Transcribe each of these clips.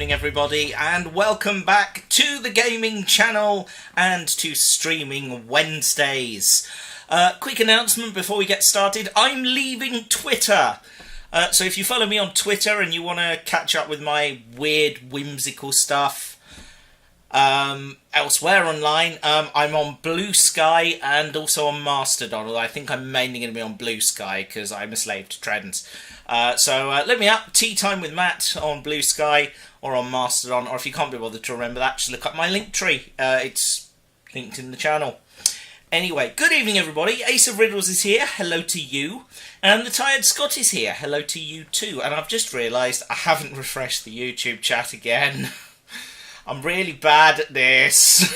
evening everybody, and welcome back to the gaming channel and to Streaming Wednesdays. Quick announcement before we get started, I'm leaving Twitter. So if you follow me on Twitter and you want to catch up with my weird, whimsical stuff elsewhere online, I'm on Blue Sky and also on Mastodon, although I think I'm mainly going to be on Blue Sky because I'm a slave to trends. So let me up, Tea Time with Matt on Blue Sky or on Mastodon, or if you can't be bothered to remember that, just look up my link tree. It's linked in the channel. Anyway, good evening everybody. Ace of Riddles is here, hello to you. And the Tired Scott is here, hello to you too. And I've just realised I haven't refreshed the YouTube chat again. I'm really bad at this.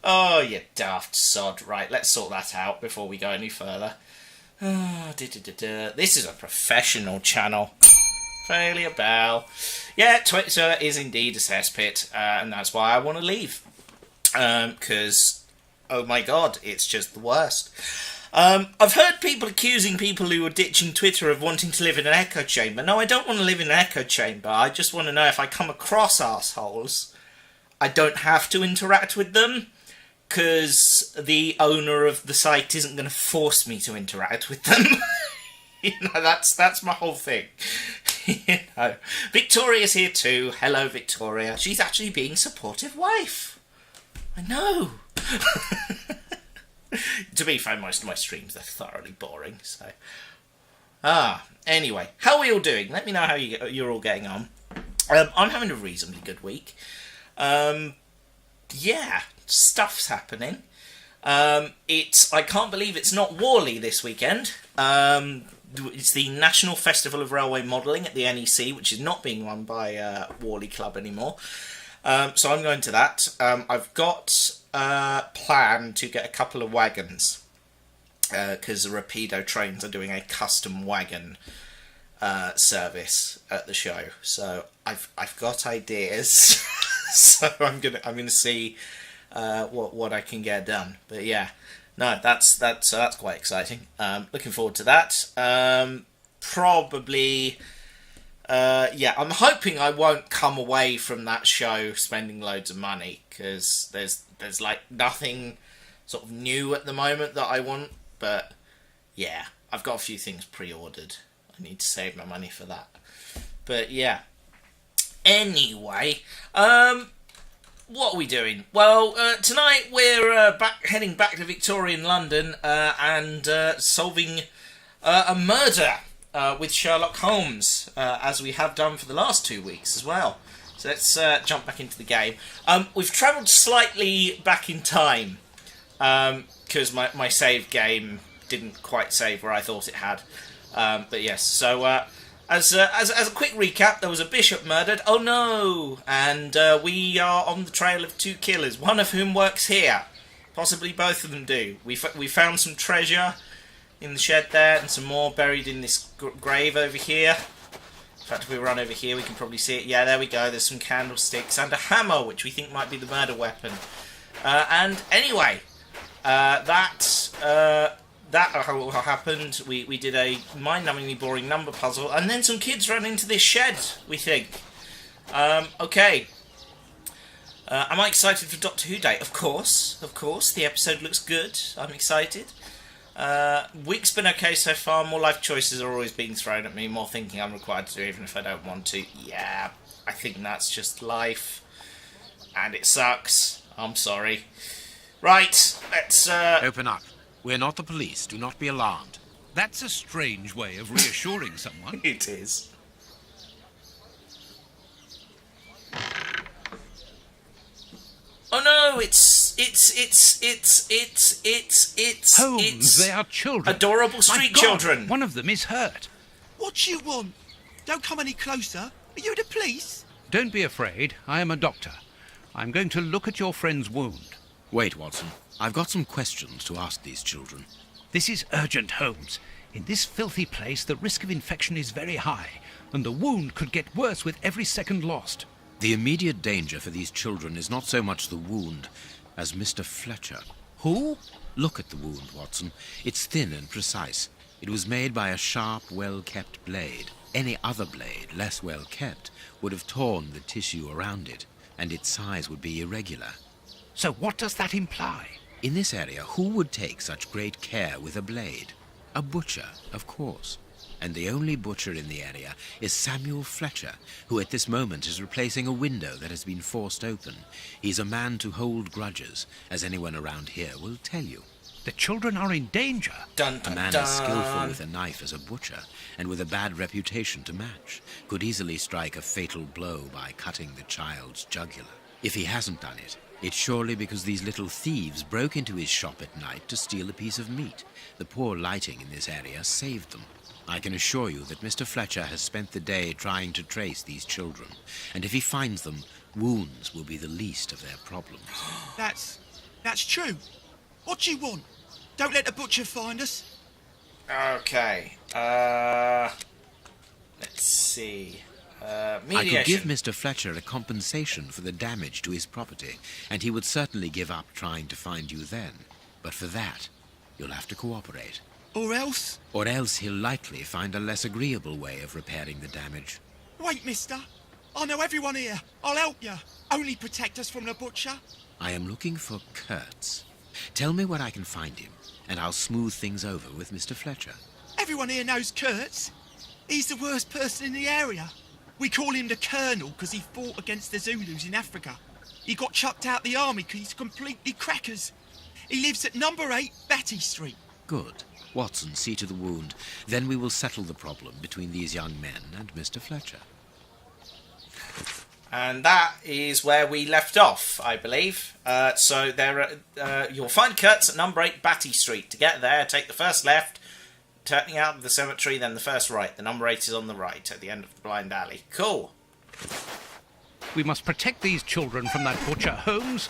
Oh, you daft sod. Right, let's sort that out before we go any further. This is a professional channel. Failure bell. Yeah, Twitter is indeed a cesspit, and that's why I want to leave. Because, oh my god, it's just the worst. I've heard people accusing people who are ditching Twitter of wanting to live in an echo chamber. No, I don't want to live in an echo chamber. I just want to know if I come across assholes, I don't have to interact with them, because the owner of the site isn't going to force me to interact with them. You know, that's my whole thing. You know, Victoria's here too. Hello, Victoria. She's actually being a supportive wife. I know. To be fair, most of my streams are thoroughly boring, so... Anyway, how are we all doing? Let me know how you're all getting on. I'm having a reasonably good week. Yeah, stuff's happening. I can't believe it's not Worley this weekend. It's the National Festival of Railway Modelling at the NEC, which is not being run by Worley Club anymore. So I'm going to that. I've got plan to get a couple of wagons because the Rapido trains are doing a custom wagon service at the show. So I've got ideas. So I'm gonna see what I can get done. But yeah, no, that's quite exciting. Looking forward to that. Probably. Yeah, I'm hoping I won't come away from that show spending loads of money, because there's like nothing sort of new at the moment that I want, but yeah, I've got a few things pre-ordered. I need to save my money for that. But yeah. Anyway, what are we doing? Well, tonight we're heading back to Victorian London and solving a murder with Sherlock Holmes, as we have done for the last 2 weeks as well. So let's jump back into the game. We've travelled slightly back in time, because my save game didn't quite save where I thought it had. But yes, so as a quick recap, there was a bishop murdered. Oh no! And we are on the trail of 2 killers, one of whom works here. Possibly both of them do. We found some treasure in the shed there, and some more buried in this grave over here. In fact, if we run over here, we can probably see it. Yeah, there we go. There's some candlesticks and a hammer, which we think might be the murder weapon. And anyway, that happened. We did a mind-numbingly boring number puzzle, and then some kids ran into this shed, we think. Okay. Am I excited for Doctor Who Day? Of course. The episode looks good. I'm excited. Week's been okay so far. More life choices are always being thrown at me, more thinking I'm required to do even if I don't want to. Yeah, I think that's just life, and it sucks. I'm sorry. Right, let's Open up. We're not the police. Do not be alarmed. That's a strange way of reassuring someone. It is. Oh no, it's Holmes, they are children. Adorable street My God, children. One of them is hurt. What you want? Don't come any closer. Are you the police? Don't be afraid. I am a doctor. I'm going to look at your friend's wound. Wait, Watson. I've got some questions to ask these children. This is urgent, Holmes. In this filthy place, the risk of infection is very high, and the wound could get worse with every second lost. The immediate danger for these children is not so much the wound as Mr. Fletcher. Who? Look at the wound, Watson. It's thin and precise. It was made by a sharp, well-kept blade. Any other blade, less well kept, would have torn the tissue around it, and its size would be irregular. So what does that imply? In this area, who would take such great care with a blade? A butcher, of course. And the only butcher in the area is Samuel Fletcher, who at this moment is replacing a window that has been forced open. He's a man to hold grudges, as anyone around here will tell you. The children are in danger. Dun, dun, A man dun. as skillful with a knife as a butcher, and with a bad reputation to match, could easily strike a fatal blow by cutting the child's jugular. If he hasn't done it, it's surely because these little thieves broke into his shop at night to steal a piece of meat. The poor lighting in this area saved them. I can assure you that Mr. Fletcher has spent the day trying to trace these children, and if he finds them, wounds will be the least of their problems. That's true. What do you want? Don't let the butcher find us. Okay. Let's see. Mediation. I could give Mr. Fletcher a compensation for the damage to his property, and he would certainly give up trying to find you then. But for that, you'll have to cooperate. Or else? Or else he'll likely find a less agreeable way of repairing the damage. Wait, mister. I know everyone here. I'll help you. Only protect us from the butcher. I am looking for Kurtz. Tell me where I can find him, and I'll smooth things over with Mr. Fletcher. Everyone here knows Kurtz. He's the worst person in the area. We call him the Colonel because he fought against the Zulus in Africa. He got chucked out the army because he's completely crackers. He lives at number 8 Batty Street. Good. Watson, see to the wound. Then we will settle the problem between these young men and Mr. Fletcher. And that is where we left off, I believe. So you'll find Kurtz at number 8 Batty Street. To get there, take the first left, turning out of the cemetery, then the first right. The number 8 is on the right, at the end of the blind alley. Cool. We must protect these children from that butcher, Holmes.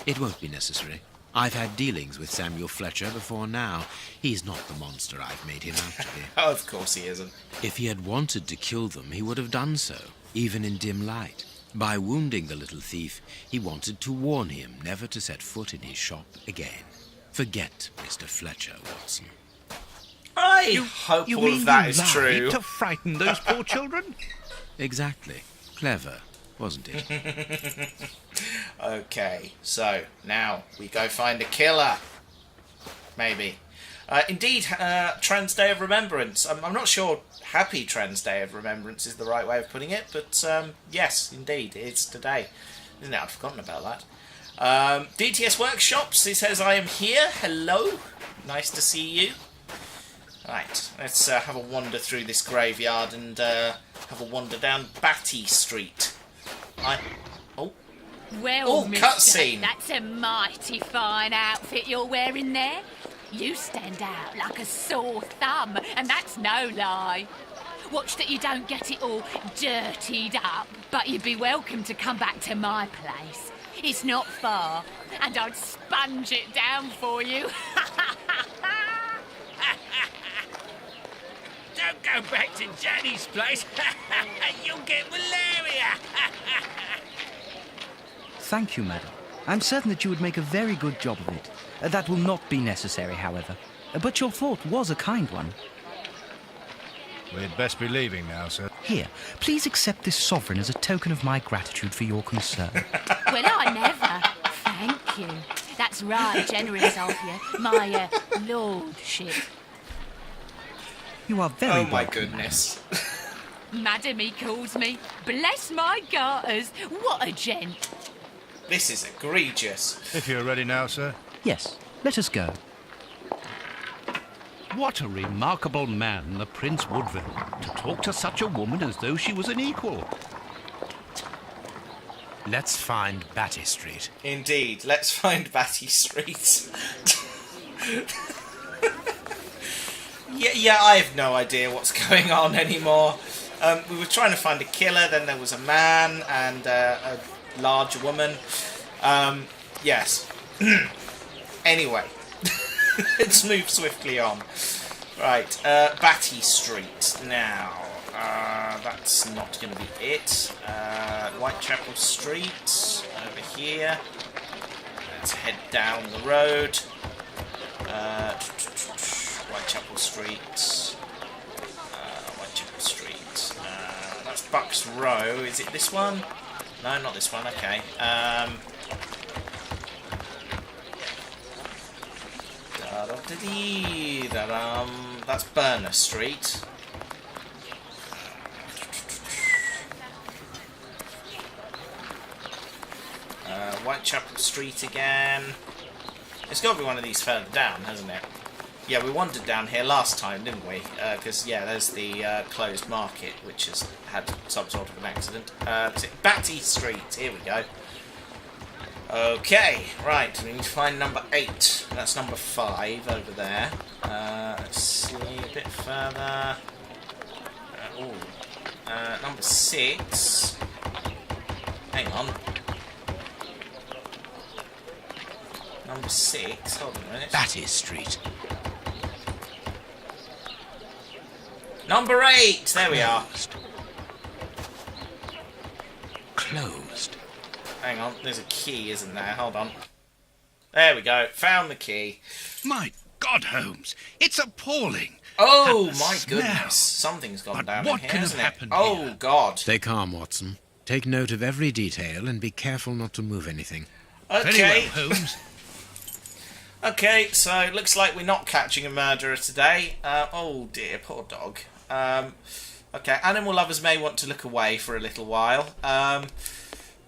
It won't be necessary. I've had dealings with Samuel Fletcher before now. He's not the monster I've made him out to be. Oh, of course he isn't. If he had wanted to kill them, he would have done so, even in dim light. By wounding the little thief, he wanted to warn him never to set foot in his shop again. Forget Mr. Fletcher, Watson. I hope You all mean of that you is lied true. to frighten those poor children? Exactly. Clever, wasn't it? Okay, so now we go find a killer. Maybe. Indeed, Trans Day of Remembrance. I'm not sure Happy Trans Day of Remembrance is the right way of putting it, but yes, indeed, it's today. Isn't it? I've forgotten about that. DTS Workshops, it says I am here. Hello. Nice to see you. Right, let's have a wander through this graveyard and have a wander down Batty Street. Well, Oh, mister, cutscene. that's a mighty fine outfit you're wearing there. You stand out like a sore thumb, and that's no lie. Watch that you don't get it all dirtied up, but you'd be welcome to come back to my place. It's not far, and I'd sponge it down for you. Don't go back to Jenny's place. You'll get malaria. Thank you, madam. I'm certain that you would make a very good job of it. That will not be necessary, however. But your thought was a kind one. We'd best be leaving now, sir. Here, please accept this sovereign as a token of my gratitude for your concern. Well, I never. Thank you. That's right, generous of you, my lordship. You are very Oh my welcome, goodness. Madam, he calls me. Bless my garters. What a gent. This is egregious. If you're ready now, sir. madam. Yes, let us go. What a remarkable man, the Prince Woodville, to talk to such a woman as though she was an equal. Let's find Batty Street. Indeed, let's find Batty Street. Yeah, I have no idea what's going on anymore. We were trying to find a killer, then there was a man and a large woman. Yes. Anyway, let's move swiftly on. Right, Batty Street now. That's not going to be it. Whitechapel Street over here. Let's head down the road. Whitechapel Street. Whitechapel Street. Bucks Row. Is it this one? No, not this one. Okay. That's Burner Street. Whitechapel Street again. It's got to be one of these further down, hasn't it? Yeah, we wandered down here last time, didn't we? Because, yeah, there's the closed market, which has had some sort of an accident. Batty Street, here we go. Okay, right, we need to find number 8. That's number 5 over there. Let's see, a bit further. Number 6. Hang on. Number 6, hold on a minute. Batty Street. Number 8, there we are. Closed. Hang on, there's a key, isn't there? Hold on. There we go, found the key. My God, Holmes, it's appalling. Oh, And the my smell. goodness. Something's gone But down what in here, can have hasn't it? happened Oh, here? God. Stay calm, Watson. Take note of every detail and be careful not to move anything. Very Okay. well, Holmes. Okay, so it looks like we're not catching a murderer today. Oh dear, poor dog. Okay, animal lovers may want to look away for a little while. A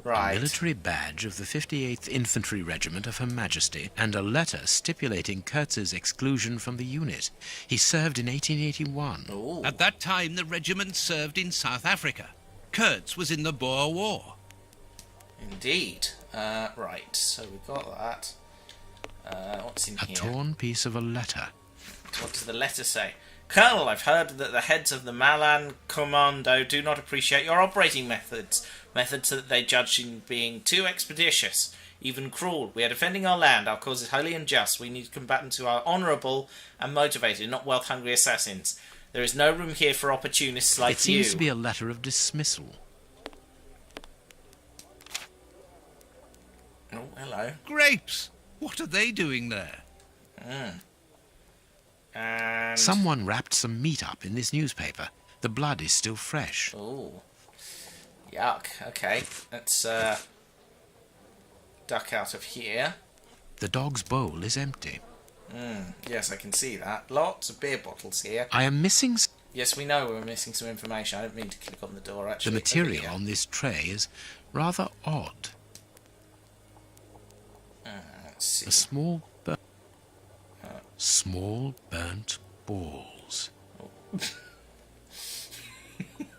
Right. military badge of the 58th Infantry Regiment of Her Majesty and a letter stipulating Kurtz's exclusion from the unit. He served in 1881. Ooh. At that time, the regiment served in South Africa. Kurtz was in the Boer War. Indeed. Right, so we've got that. What's in A here? torn piece of a letter. What does the letter say? Colonel, I've heard that the heads of the Malan Commando do not appreciate your operating methods that they judge in being too expeditious, even cruel. We are defending our land. Our cause is wholly unjust. We need combatants who are honourable and motivated, not wealth-hungry assassins. There is no room here for opportunists like It seems you. to be a letter of dismissal. Oh, hello. Grapes! What are they doing there? And... Someone wrapped some meat up in this newspaper. The blood is still fresh. Oh. Yuck. Okay. Let's, duck out of here. The dog's bowl is empty. Yes, I can see that. Lots of beer bottles here. I am missing Yes, we know we're missing some information. I don't mean to click on the door, the actually. material Okay, yeah. on this tray is rather odd. Let's see. A small burnt balls.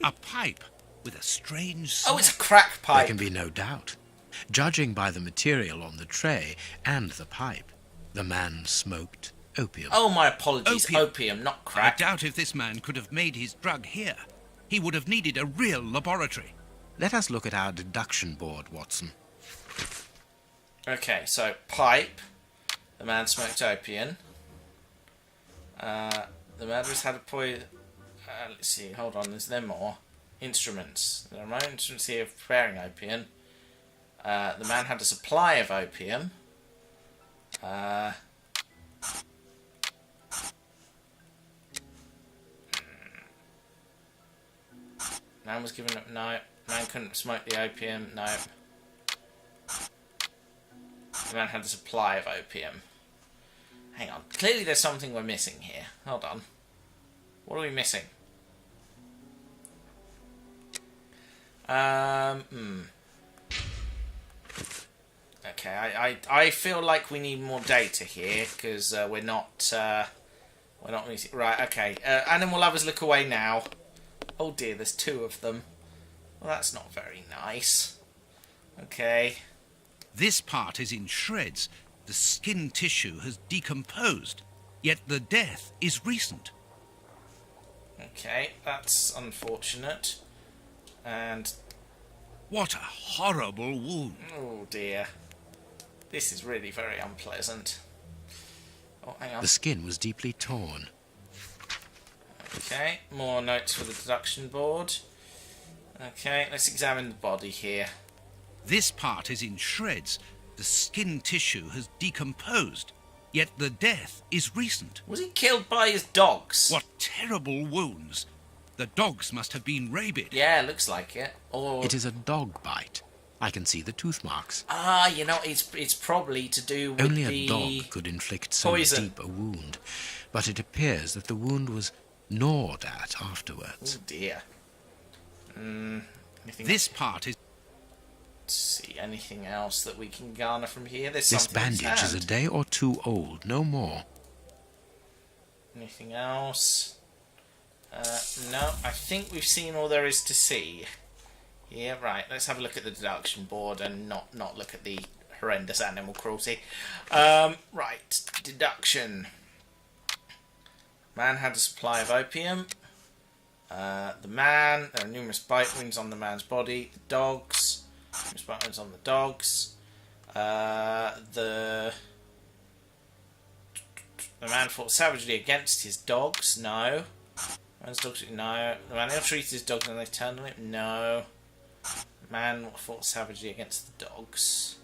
A pipe with a strange Oh, smell. it's a crack There pipe. can be no doubt. Judging by the material on the tray and the pipe, the man smoked opium. Oh, my apologies. Opium. Opium, not I crack. doubt if this man could have made his drug here. He would have needed a real laboratory. Let us look at our deduction board, Watson. Okay, so pipe. The man smoked opium. The murderers had a poison. Let's see. Hold on. Is there more? Instruments. There are more instruments here for preparing opium. The man had a supply of opium. Man was given up. No. Man couldn't smoke the opium. No. The man had a supply of opium. Hang on. Clearly there's something we're missing here. Hold on. What are we missing? Okay, I feel like we need more data here because we're not missing. Right. Okay. Animal lovers, look away now. Oh dear, there's 2 of them. Well, that's not very nice. Okay. This part is in shreds. The skin tissue has decomposed, yet the death is recent. Okay, that's unfortunate. And What a horrible wound. oh dear, this is really very unpleasant. Oh, hang on. The skin was deeply torn. Okay, more notes for the deduction board. Okay, let's examine the body here. This part is in shreds. The skin tissue has decomposed, yet the death is recent. Was he killed by his dogs? What terrible wounds. The dogs must have been rabid. Yeah, looks like it. Or It is a dog bite. I can see the tooth marks. you know, it's probably to do with Only the a dog could inflict so poison. deep a wound, but it appears that the wound was gnawed at afterwards. Oh dear. Anything This part is... Let's see, anything else that we can garner from here? There's This something in his bandage is a hand. day or two old, no more. Anything else? No, I think we've seen all there is to see. Yeah, right. Let's have a look at the deduction board and not look at the horrendous animal cruelty. Right, deduction. Man had a supply of opium. The man, there are numerous bite wounds on the man's body. The dogs, numerous bite wounds on the dogs. The man fought savagely against his dogs. No. Man's dogs. No. The man ill-treated his dogs and they turned on him. No. Man fought savagely against the dogs.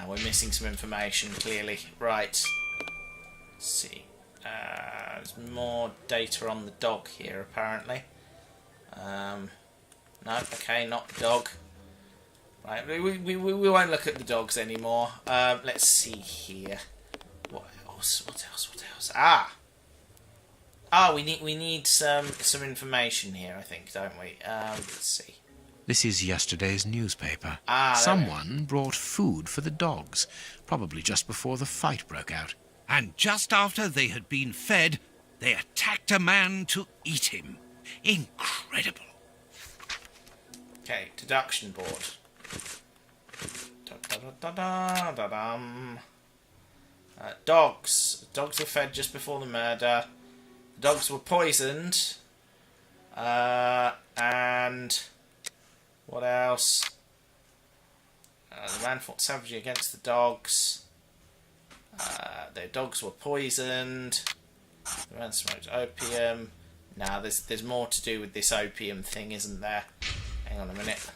We're missing some information, clearly. Right. Let's see. There's more data on the dog here, apparently. No, okay, not the dog. Right, we won't look at the dogs anymore. Let's see here. What else? What else? What else? We need some information here, I think, don't we? Let's see. This is yesterday's newspaper. There Someone brought food for the dogs, probably just before the fight broke out. And just after they had been fed, they attacked a man to eat him. Incredible. Okay, deduction board. Dogs. Dogs were fed just before the murder. The dogs were poisoned. And what else? The man fought savagely against the dogs. Their dogs were poisoned. The man smoked opium. Now there's more to do with this opium thing, isn't there? Hang on a minute.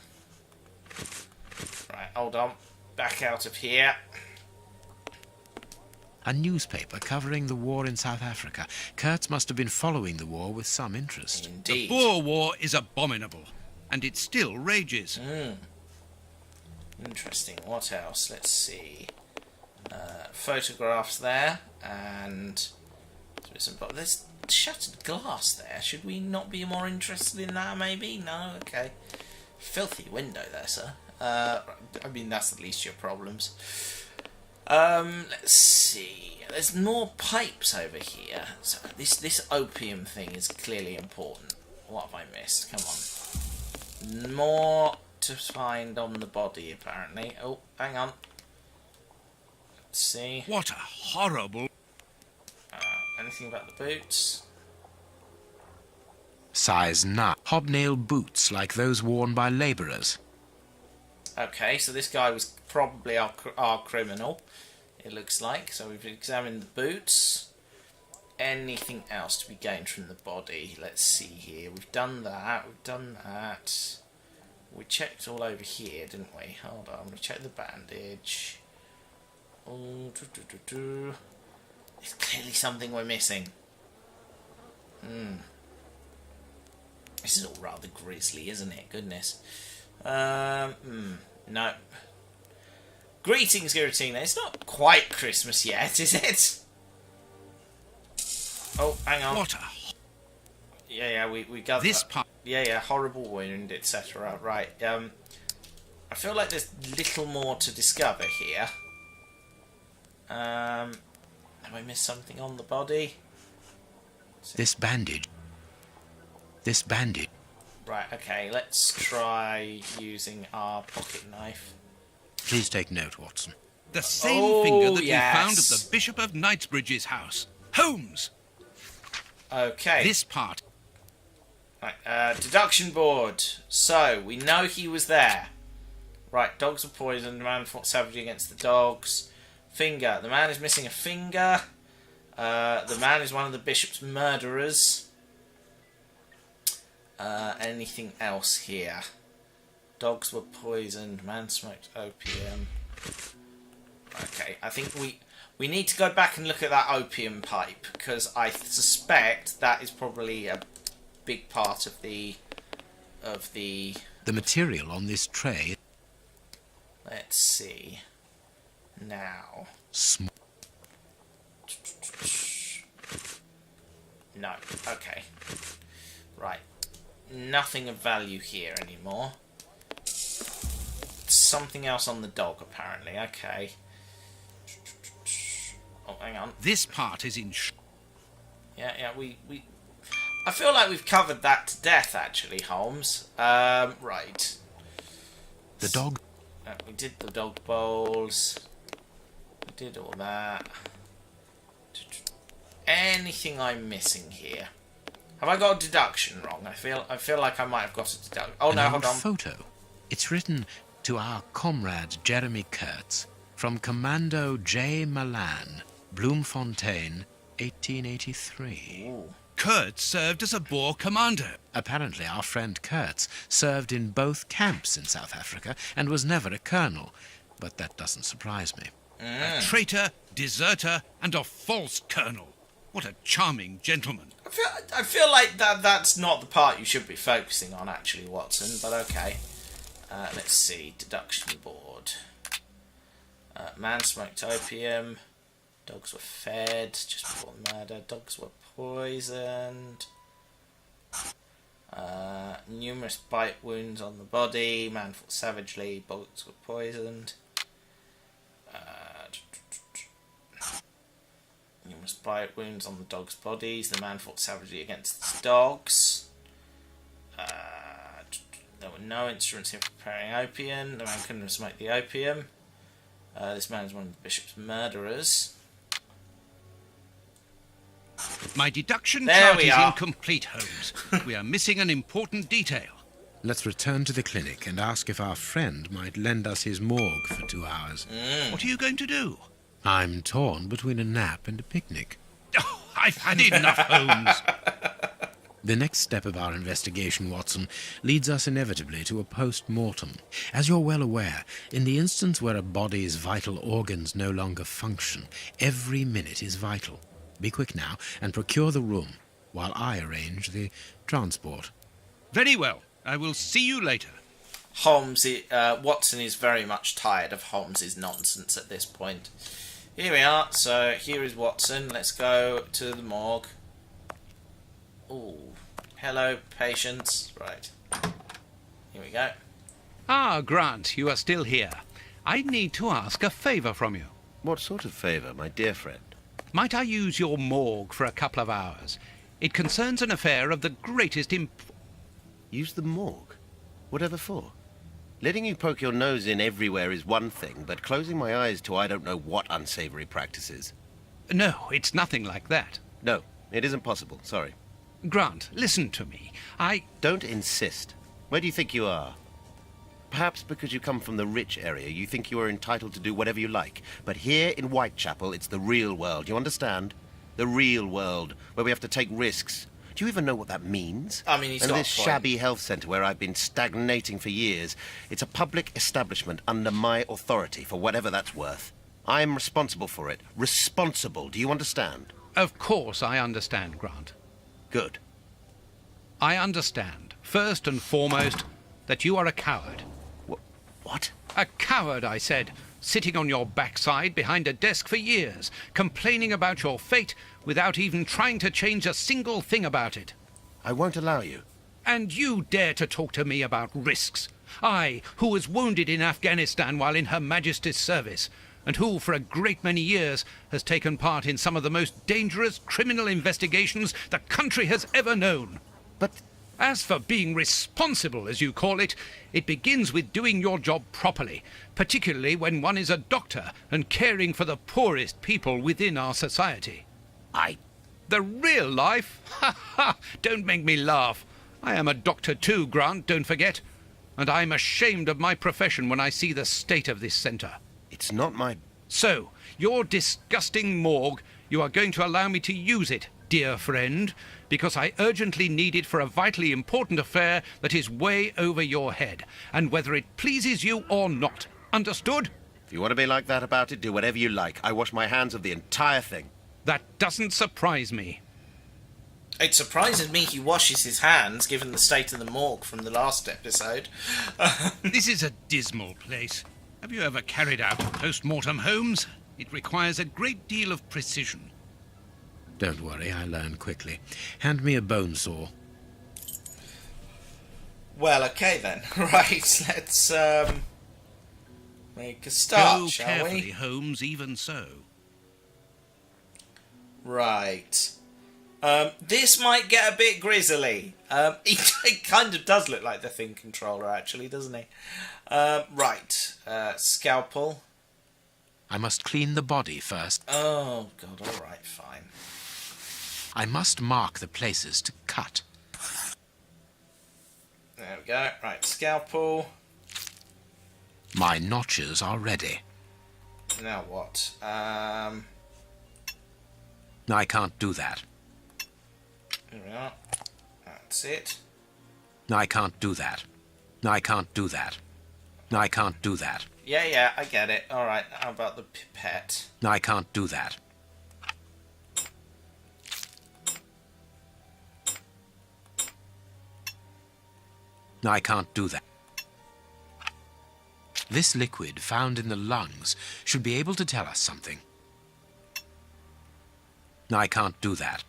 Right, hold on. Back out of here. A newspaper covering the war in South Africa. Kurtz must have been following the war with some interest. Indeed. The Boer War is abominable, and it still rages. Interesting. What else? Let's see. Photographs there, and there's shattered glass there. Should we not be more interested in that, maybe? No? Okay. Filthy window there, sir. I mean, that's at least your problems. Let's see. There's more pipes over here. So this opium thing is clearly important. What have I missed? Come on. More to find on the body, apparently. Oh, hang on. Let's see. What a horrible... Anything about the boots? Size 9. Hobnail boots like those worn by labourers. Okay, so this guy was probably our criminal, it looks like. So we've examined the boots. Anything else to be gained from the body? Let's see here. We've done that. We've done that. We checked all over here, didn't we? Hold on. We checked the bandage. Oh, There's clearly something we're missing. This is all rather grisly, isn't it? Goodness. No. Greetings, Giratina. It's not quite Christmas yet, is it? Oh, hang on. What a... Yeah, we got This that. part... Yeah, horrible wound, etc. Right. I feel like there's little more to discover here. Have I missed something on the body? This bandage. Right, okay, let's try using our pocket knife. Please take note, Watson. The same finger that yes. we found at the Bishop of Knightsbridge's house. Holmes! Okay. This part... Right, deduction board. So, we know he was there. Right, dogs were poisoned. The man fought savagely against the dogs. Finger. The man is missing a finger. The man is one of the bishop's murderers. Anything else here? Dogs were poisoned. Man smoked opium. Okay, I think We need to go back and look at that opium pipe, because I suspect that is probably a big part of the... The material on this tray... Let's see. Now... No. Okay. Right. Nothing of value here anymore. Something else on the dog, apparently. Okay. Oh, hang on. This part is in... Yeah, we... I feel like we've covered that to death, actually, Holmes. Right. The dog... We did the dog bowls. We did all that. Anything I'm missing here? Have I got a deduction wrong? I feel like I might have got a deduction. Oh, no, hold on. Photo. It's written to our comrade Jeremy Kurtz from Commando J. Malan, Bloemfontein, 1883. Ooh. Kurtz served as a Boer commander. Apparently our friend Kurtz served in both camps in South Africa and was never a colonel, but that doesn't surprise me. A traitor, deserter, and a false colonel. What a charming gentleman. I feel like that's not the part you should be focusing on, actually, Watson, but okay. Let's see. Deduction board. Man smoked opium. Dogs were fed just before the murder. Dogs were poisoned. Numerous bite wounds on the body. Man fought savagely. Dogs were poisoned. Numerous bite wounds on the dogs' bodies. The man fought savagely against the dogs. There were no instruments in preparing opium. The man couldn't have smoked the opium. This man is one of the bishop's murderers. My deduction There chart we is are. incomplete, Holmes. We are missing an important detail. Let's return to the clinic and ask if our friend might lend us his morgue for 2 hours. What are you going to do? I'm torn between a nap and a picnic. Oh, I've had enough, Holmes. The next step of our investigation, Watson, leads us inevitably to a post-mortem. As you're well aware, in the instance where a body's vital organs no longer function, every minute is vital. Be quick now and procure the room, while I arrange the transport. Very well. I will see you later. Watson is very much tired of Holmes's nonsense at this point. Here we are. So here is Watson. Let's go to the morgue. Ooh. Hello, patients. Right. Here we go. Ah, Grant, you are still here. I need to ask a favour from you. What sort of favour, my dear friend? Might I use your morgue for a couple of hours? It concerns an affair of the greatest Use the morgue? Whatever for? Letting you poke your nose in everywhere is one thing, but closing my eyes to I don't know what unsavoury practices. No, it's nothing like that. No, it isn't possible, sorry. Grant, listen to me. Don't insist. Where do you think you are? Perhaps because you come from the rich area, you think you are entitled to do whatever you like. But here in Whitechapel, it's the real world, you understand? The real world, where we have to take risks. Do you even know what that means? I mean, he's and got this a point. shabby health centre where I've been stagnating for years, it's a public establishment under my authority, for whatever that's worth. I'm responsible for it. Responsible, do you understand? Of course I understand, Grant. Good. I understand, first and foremost, that you are a coward. What? A coward, I said, sitting on your backside behind a desk for years, complaining about your fate without even trying to change a single thing about it. I won't allow you. And you dare to talk to me about risks? I, who was wounded in Afghanistan while in Her Majesty's service, and who, for a great many years, has taken part in some of the most dangerous criminal investigations the country has ever known. But as for being responsible, as you call it, it begins with doing your job properly, particularly when one is a doctor and caring for the poorest people within our society. The real life? Ha ha! Don't make me laugh. I am a doctor too, Grant, don't forget. And I'm ashamed of my profession when I see the state of this centre. It's not my... So, your disgusting morgue, you are going to allow me to use it, dear friend, because I urgently need it for a vitally important affair that is way over your head, and whether it pleases you or not. Understood? If you want to be like that about it, do whatever you like. I wash my hands of the entire thing. That doesn't surprise me. It surprises me he washes his hands, given the state of the morgue from the last episode. This is a dismal place. Have you ever carried out a post-mortem, Holmes? It requires a great deal of precision. Don't worry, I learn quickly. Hand me a bone saw. Well, okay then. Right, let's make a start, Go shall carefully, we? Holmes, even so. Right. This might get a bit grisly. He kind of does look like the Thing controller, actually, doesn't he? Right. Scalpel. I must clean the body first. Oh, God, alright, fine. I must mark the places to cut. There we go. Right, scalpel. My notches are ready. Now what? I can't do that. Here we are. That's it. I can't do that. I can't do that. I can't do that. Yeah, I get it. Alright, how about the pipette? I can't do that. I can't do that. This liquid found in the lungs should be able to tell us something. I can't do that.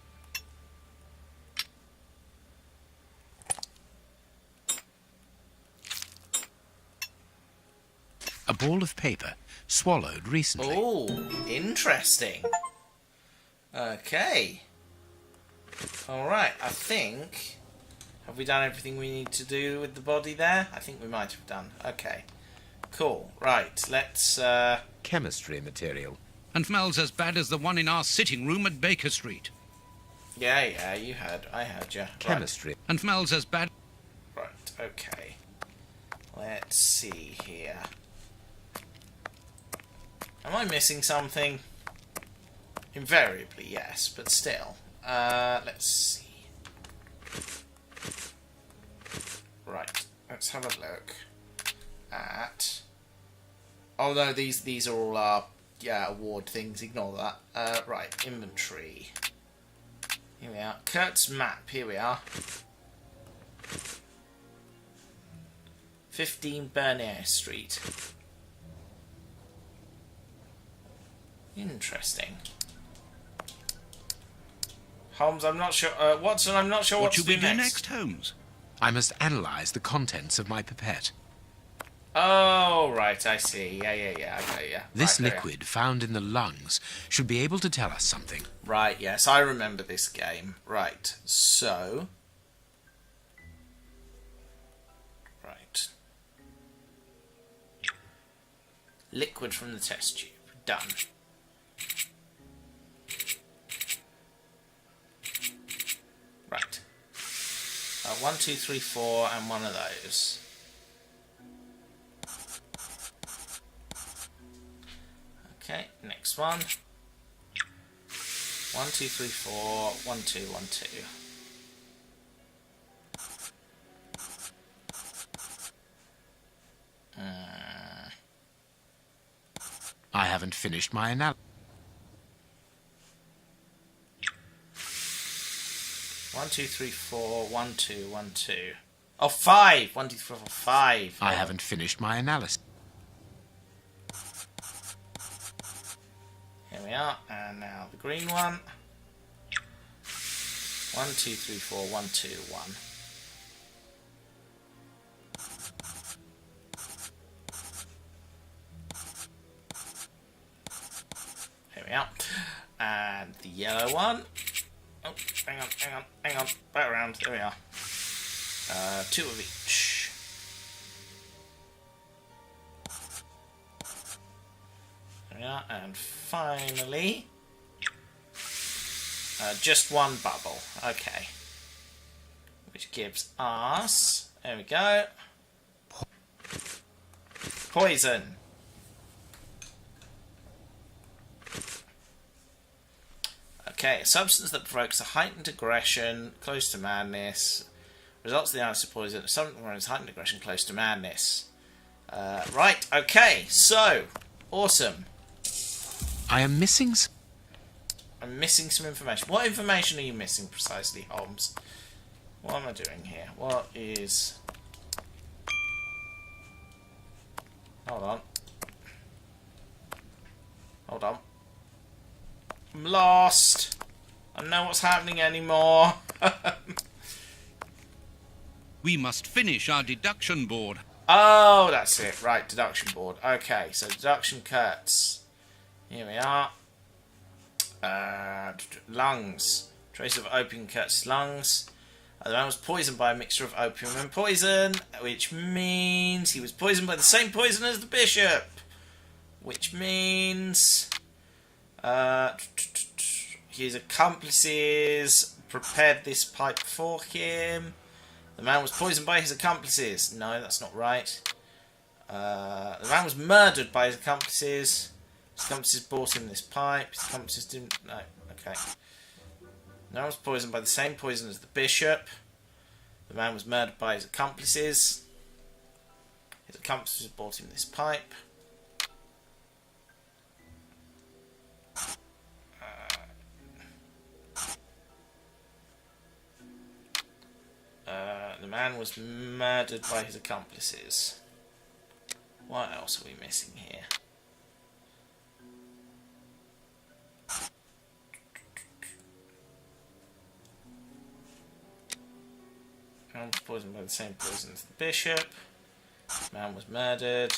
A ball of paper, swallowed recently. Oh, interesting. Okay. Alright, I think... Have we done everything we need to do with the body there? I think we might have done. Okay. Cool. Right, let's... Chemistry material. And smells as bad as the one in our sitting room at Baker Street. Yeah, you heard. I heard you. Chemistry. And smells as bad... Right, okay. Let's see here. Am I missing something? Invariably, yes, but still. Let's see. Right, let's have a look at... Oh no, these are all our award things, ignore that. Right, inventory. Here we are. Kurt's map, here we are. 15 Bernier Street. Interesting. Holmes, I'm not sure... Watson, I'm not sure what to should we do do next. next, Holmes? I must analyze the contents of my pipette. Oh, right, I see. Yeah, okay, This right, liquid found in the lungs should be able to tell us something. Right, yes, I remember this game. Right, so... Right. Liquid from the test tube. Done. Right. 1, 2, 3, 4, and one of those. Okay, next one. 1, 2, 3, 4, 1, 2, 1, 2. I haven't finished my analysis. 1, 2, 3, 4, 1, 2, 1, 2. Oh, 5! 1, 2, 3, 4, 5. I haven't finished my analysis. Here we are, and now the green one. 1, 2, 3, 4, 1, 2, 1. Here we are. And the yellow one. Oh, hang on. Back around. There we are. 2 of each. There we are. And finally, just one bubble. Okay. Which gives us... There we go. Poison. Okay, a substance that provokes a heightened aggression close to madness. Results in the analysis of poison. Something that promotes heightened aggression close to madness. Right, okay, so Awesome. I am missing I'm missing some information. What information are you missing precisely, Holmes? What am I doing here? What is... Hold on. Hold on. I'm lost. I don't know what's happening anymore. We must finish our deduction board. Oh, that's it. Right, deduction board. Okay, so deduction cuts. Here we are. Lungs. Trace of opium cuts lungs. The man was poisoned by a mixture of opium and poison, which means he was poisoned by the same poison as the bishop. Which means his accomplices prepared this pipe for him. The man was poisoned by his accomplices. No, that's not right. The man was murdered by his accomplices. His accomplices bought him this pipe. His accomplices didn't... No, okay. The man was poisoned by the same poison as the bishop. The man was murdered by his accomplices. His accomplices bought him this pipe. The man was murdered by his accomplices. What else are we missing here? Man was poisoned by the same poison as the bishop. Man was murdered.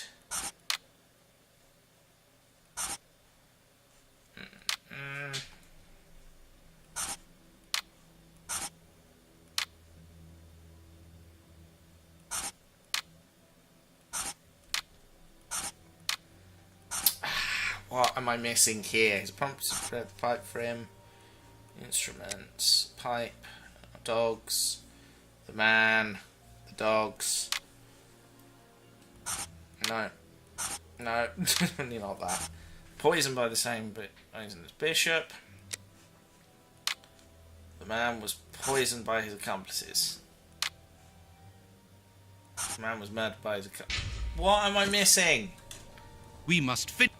What am I missing here? His prompts prepared the pipe for him. Instruments, pipe, dogs, the man, the dogs. No. No, definitely not that. Poisoned by the same poison as bishop. The man was poisoned by his accomplices. The man was murdered by his accomplices. What am I missing? We must finish.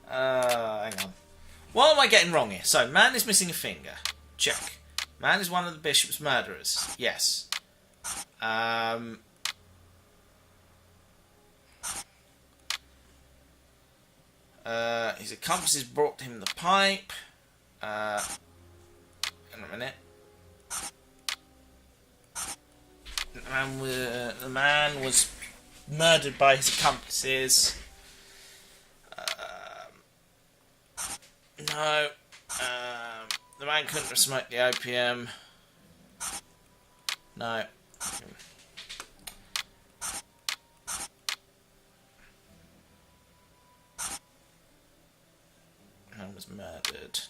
Hang on. What am I getting wrong here? So, man is missing a finger. Check. Man is one of the bishop's murderers. Yes. His accomplices brought him the pipe. In a minute. The man was murdered by his accomplices. No. The man couldn't have smoked the opium. No. Man was murdered.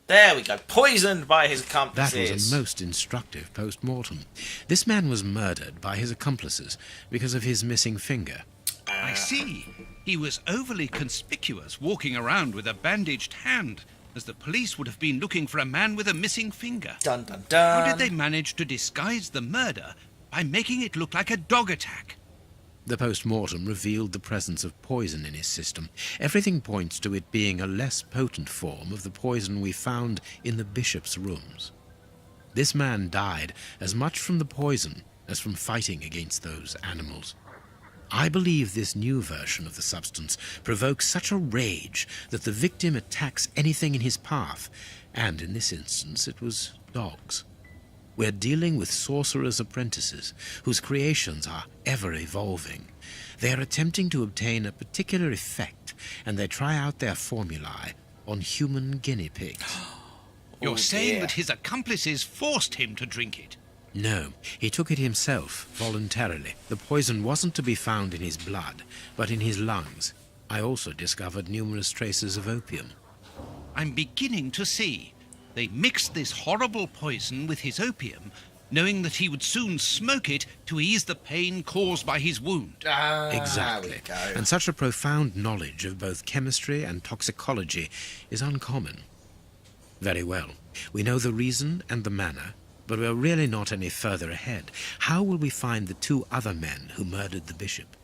There we go. Poisoned by his accomplices. That was a most instructive post-mortem. This man was murdered by his accomplices because of his missing finger. I see. He was overly conspicuous, walking around with a bandaged hand, as the police would have been looking for a man with a missing finger. Dun dun dun. How did they manage to disguise the murder by making it look like a dog attack? The post-mortem revealed the presence of poison in his system. Everything points to it being a less potent form of the poison we found in the bishop's rooms. This man died as much from the poison as from fighting against those animals. I believe this new version of the substance provokes such a rage that the victim attacks anything in his path, and in this instance it was dogs. We're dealing with sorcerers' apprentices whose creations are ever evolving. They are attempting to obtain a particular effect, and they try out their formulae on human guinea pigs. You're saying that his accomplices forced him to drink it? No, he took it himself, voluntarily. The poison wasn't to be found in his blood, but in his lungs. I also discovered numerous traces of opium. I'm beginning to see. They mixed this horrible poison with his opium, knowing that he would soon smoke it to ease the pain caused by his wound. Exactly. And such a profound knowledge of both chemistry and toxicology is uncommon. Very well. We know the reason and the manner. But we're really not any further ahead. How will we find the 2 other men who murdered the bishop?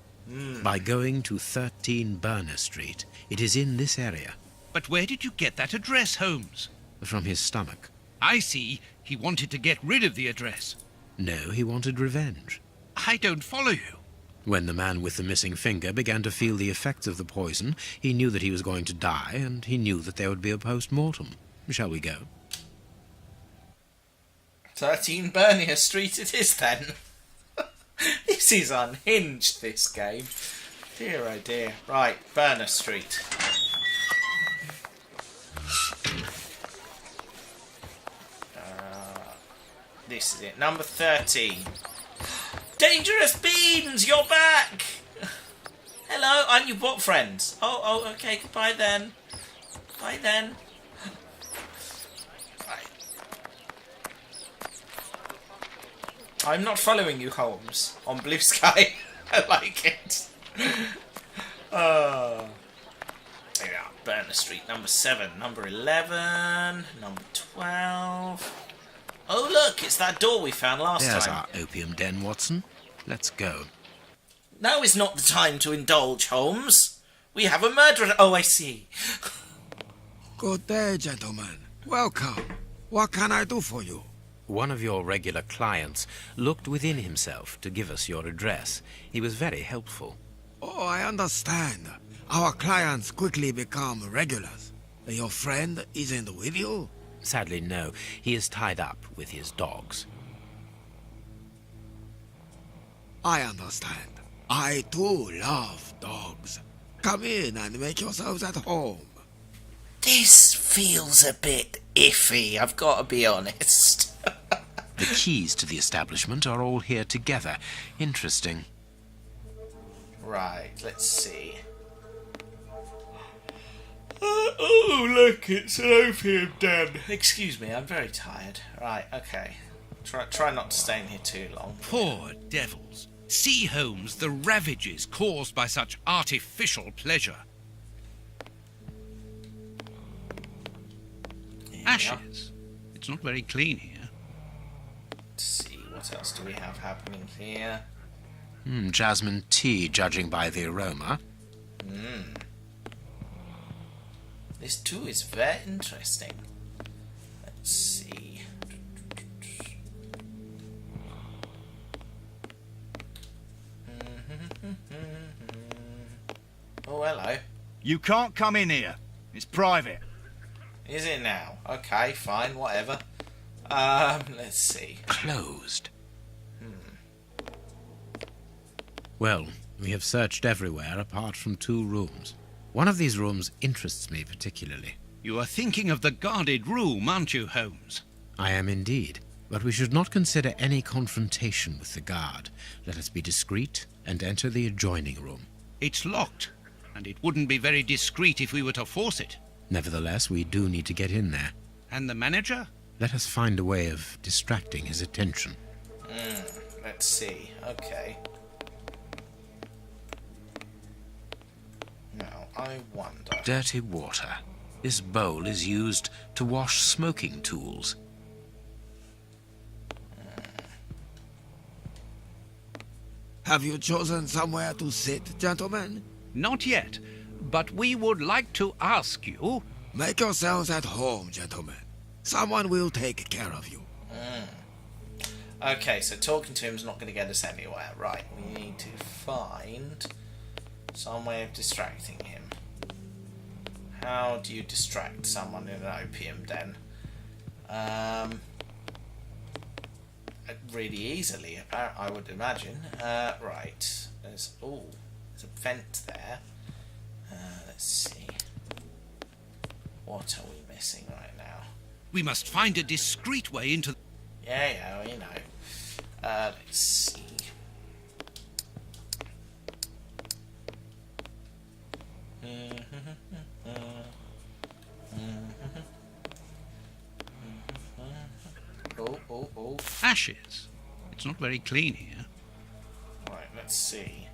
By going to 13 Burner Street. It is in this area. But where did you get that address, Holmes? From his stomach. I see. He wanted to get rid of the address. No, he wanted revenge. I don't follow you. When the man with the missing finger began to feel the effects of the poison, he knew that he was going to die, and he knew that there would be a post-mortem. Shall we go? 13 Bernier Street it is then. This is unhinged, this game. Dear oh dear. Right, Burner Street. This is it. Number 13. Dangerous Beans, you're back! Hello, aren't you bot friends? Oh, okay, goodbye then. Bye then. Right. I'm not following you, Holmes, on Blue Sky. I like it. There we are. Burner Street, number 7. Number 11. Number 12. Oh, look, it's that door we found last There's time. our opium den, Watson. Let's go. Now is not the time to indulge, Holmes. We have a murderer. Oh, I see. Good day, gentlemen. Welcome. What can I do for you? One of your regular clients looked within himself to give us your address. He was very helpful. Oh, I understand. Our clients quickly become regulars. Your friend isn't with you? Sadly, no. He is tied up with his dogs. I understand. I too love dogs. Come in and make yourselves at home. This feels a bit iffy, I've got to be honest. The keys to the establishment are all here together. Interesting. Right, let's see. Oh, look, it's an opium den. Excuse me, I'm very tired. Right, okay. Try not to stay in here too long. Poor devils. See, Holmes, the ravages caused by such artificial pleasure. Ashes. It's not very clean here. Let's see, what else do we have happening here? Jasmine tea, judging by the aroma. This too is very interesting. Let's see. Oh, hello. You can't come in here. It's private. Is it now? Okay, fine, whatever. Let's see. Closed. Well, we have searched everywhere apart from 2 rooms. One of these rooms interests me particularly. You are thinking of the guarded room, aren't you, Holmes? I am indeed. But we should not consider any confrontation with the guard. Let us be discreet and enter the adjoining room. It's locked, and it wouldn't be very discreet if we were to force it. Nevertheless, we do need to get in there. And the manager? Let us find a way of distracting his attention. Let's see. Okay. Now, I wonder... Dirty water. This bowl is used to wash smoking tools. Have you chosen somewhere to sit, gentlemen? Not yet, but we would like to ask you... Make yourselves at home, gentlemen. Someone will take care of you. Okay, so talking to him's not going to get us anywhere. Right, we need to find some way of distracting him. How do you distract someone in an opium den? Really easily, I would imagine. Right, there's a vent there. Let's see. What are we missing right now? We must find a discreet way into... Yeah, we know. Let's see. Oh. Ashes. It's not very clean here. Right, let's see.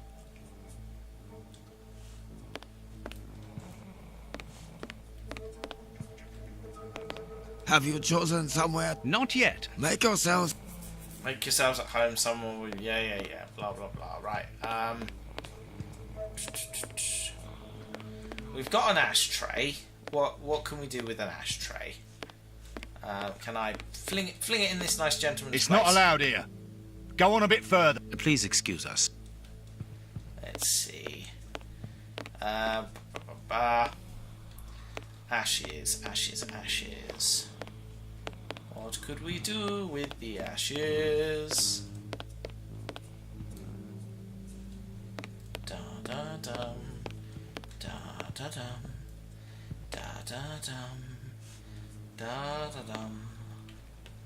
Have you chosen somewhere? Not yet. Make yourselves... Make yourselves at home somewhere with... Yeah. Blah, blah, blah. Right. We've got an ashtray. What can we do with an ashtray? Can I fling it in this nice gentleman's It's face? not allowed here. Go on a bit further. Please excuse us. Let's see. Ashes. What could we do with the ashes? Da da dum, da da dum, da da dum, da da dum.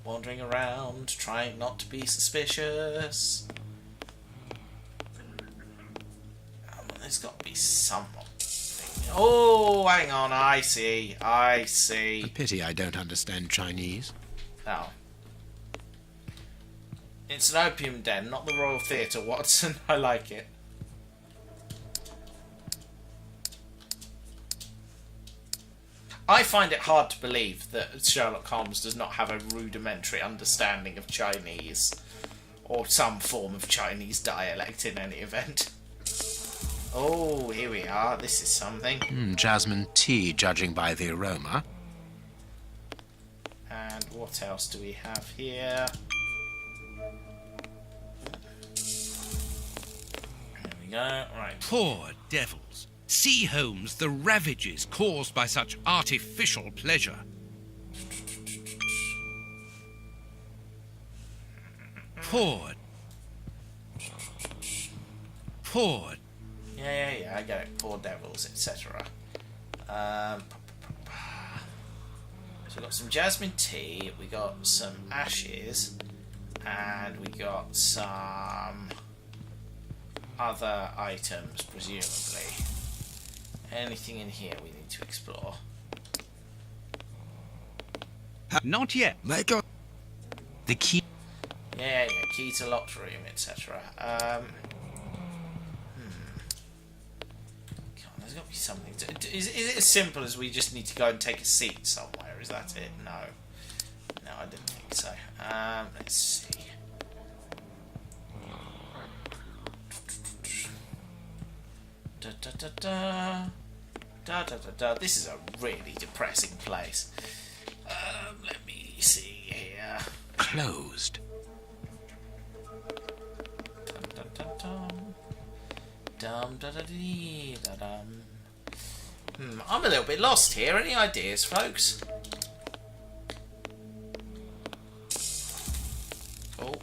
Wandering around, trying not to be suspicious. There's got to be something. Oh, hang on, I see. A pity I don't understand Chinese. Oh. It's an opium den, not the Royal Theatre, Watson. I like it. I find it hard to believe that Sherlock Holmes does not have a rudimentary understanding of Chinese, or some form of Chinese dialect in any event. Oh, here we are. This is something. Jasmine tea, judging by the aroma. And what else do we have here? There we go. Right. Poor devils. See, Holmes, the ravages caused by such artificial pleasure. Poor. Yeah, I get it. Poor devils, etc. So we got some jasmine tea, we got some ashes, and we got some other items, presumably. Anything in here we need to explore? Not yet. Make your... The key. Yeah, key to locked room, etc. There's got to be something. Is it as simple as we just need to go and take a seat somewhere? Is that it? No, I didn't think so. Let's see. This is a really depressing place. Let me see here. Closed. I'm a little bit lost here. Any ideas, folks? Oh.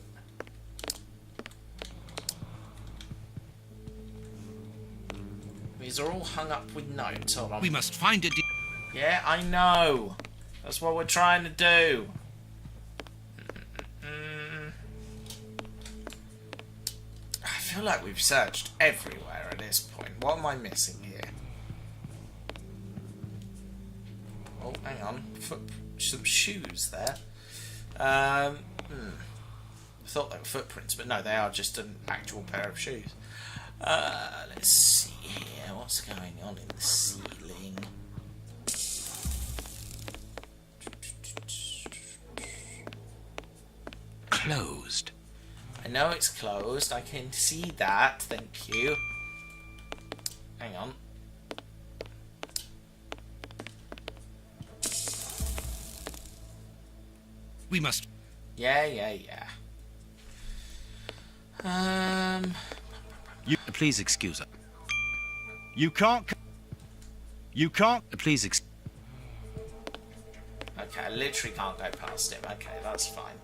These are all hung up with notes. Hold on. We must find a... Yeah, I know. That's what we're trying to do. I feel like we've searched everywhere at this point. What am I missing here? Oh, hang on. Some shoes there. I thought they were footprints, but no, they are just an actual pair of shoes. Let's see here. What's going on in the ceiling? Closed. I know it's closed. I can see that. Thank you. Hang on. We must... Yeah. Please excuse us. You can't... Please Okay, I literally can't go past him. Okay, that's fine.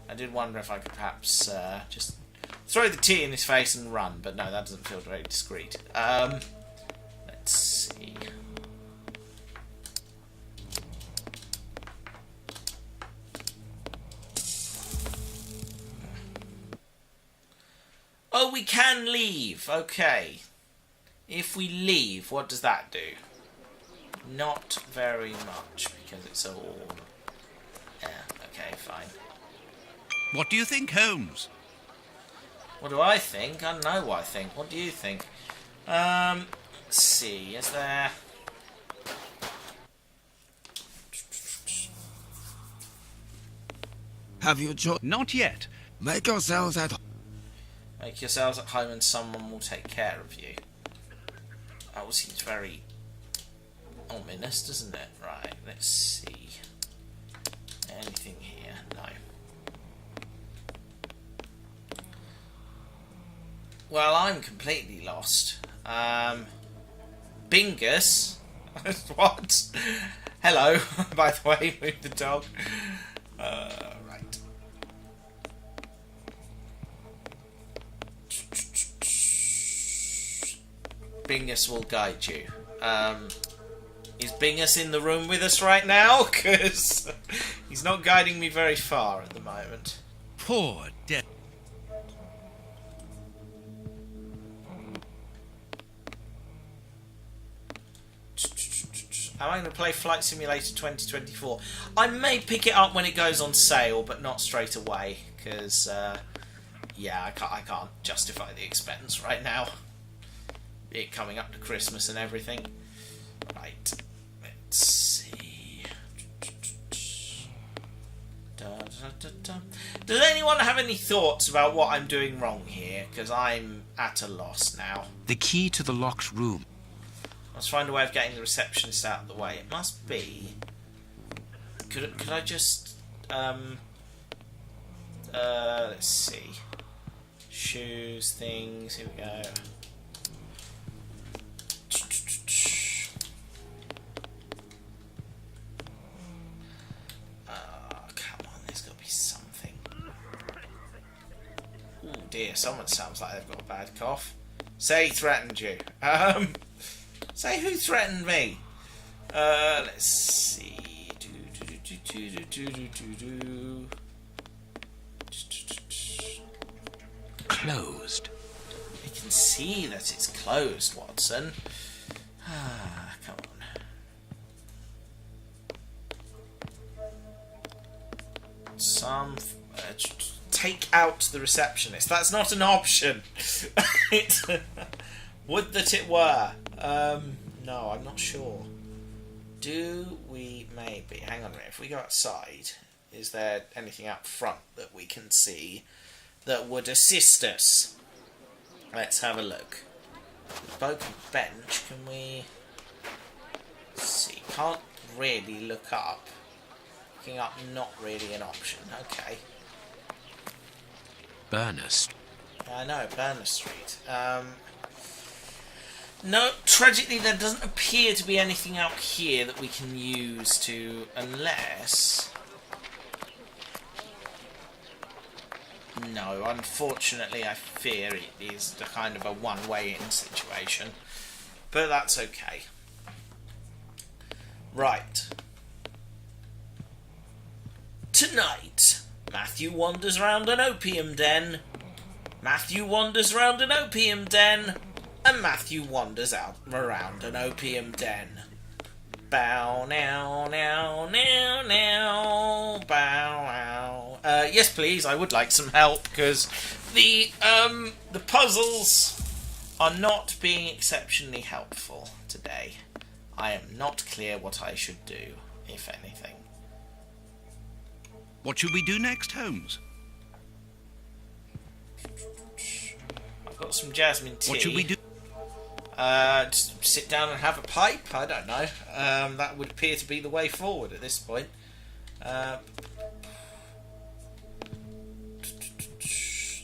I did wonder if I could perhaps just throw the tea in his face and run, but no, that doesn't feel very discreet. Let's see. Oh, we can leave. Okay. If we leave, what does that do? Not very much, because it's all... Yeah, okay, fine. What do you think, Holmes? What do I think? I don't know what I think. What do you think? Let's see. Is there... Have you chosen? Not yet. Make yourselves at home. Make yourselves at home and someone will take care of you. Oh, seems very ominous, doesn't it? Right, let's see. Anything here? No. Well, I'm completely lost. Bingus? What? Hello, by the way, with the dog. Right. Bingus will guide you. Is Bingus in the room with us right now? Because he's not guiding me very far at the moment. Poor dead. Am I going to play Flight Simulator 2024? I may pick it up when it goes on sale, but not straight away, because, yeah, I can't justify the expense right now. It coming up to Christmas and everything. Right, let's see. Does anyone have any thoughts about what I'm doing wrong here? Because I'm at a loss now. The key to the locked room. Let's find a way of getting the receptionist out of the way. It must be... Could I just... let's see. Shoes, things, here we go. Come on, there's got to be something. Oh dear, someone sounds like they've got a bad cough. Say he threatened you. Say who threatened me? Let's see. Closed. I can see that it's closed, Watson. Come on. Take out the receptionist. That's not an option. Would that it were. No, I'm not sure. Do we maybe... Hang on a minute. If we go outside, is there anything out front that we can see that would assist us? Let's have a look. Broken bench, can we... Let's see. Can't really look up. Looking up, not really an option. Okay. Burner Street. I know, Burner Street. No, tragically there doesn't appear to be anything out here that we can use to... Unless... No, unfortunately I fear it is the kind of a one-way in situation. But that's okay. Right. Tonight, Matthew wanders round an opium den. Matthew wanders round an opium den. And Matthew wanders out around an opium den. Bow now, now, now, now, bow wow. Yes, please. I would like some help because the puzzles are not being exceptionally helpful today. I am not clear what I should do, if anything. What should we do next, Holmes? I've got some jasmine tea. What should we do? Just sit down and have a pipe? I don't know. That would appear to be the way forward at this point. Let's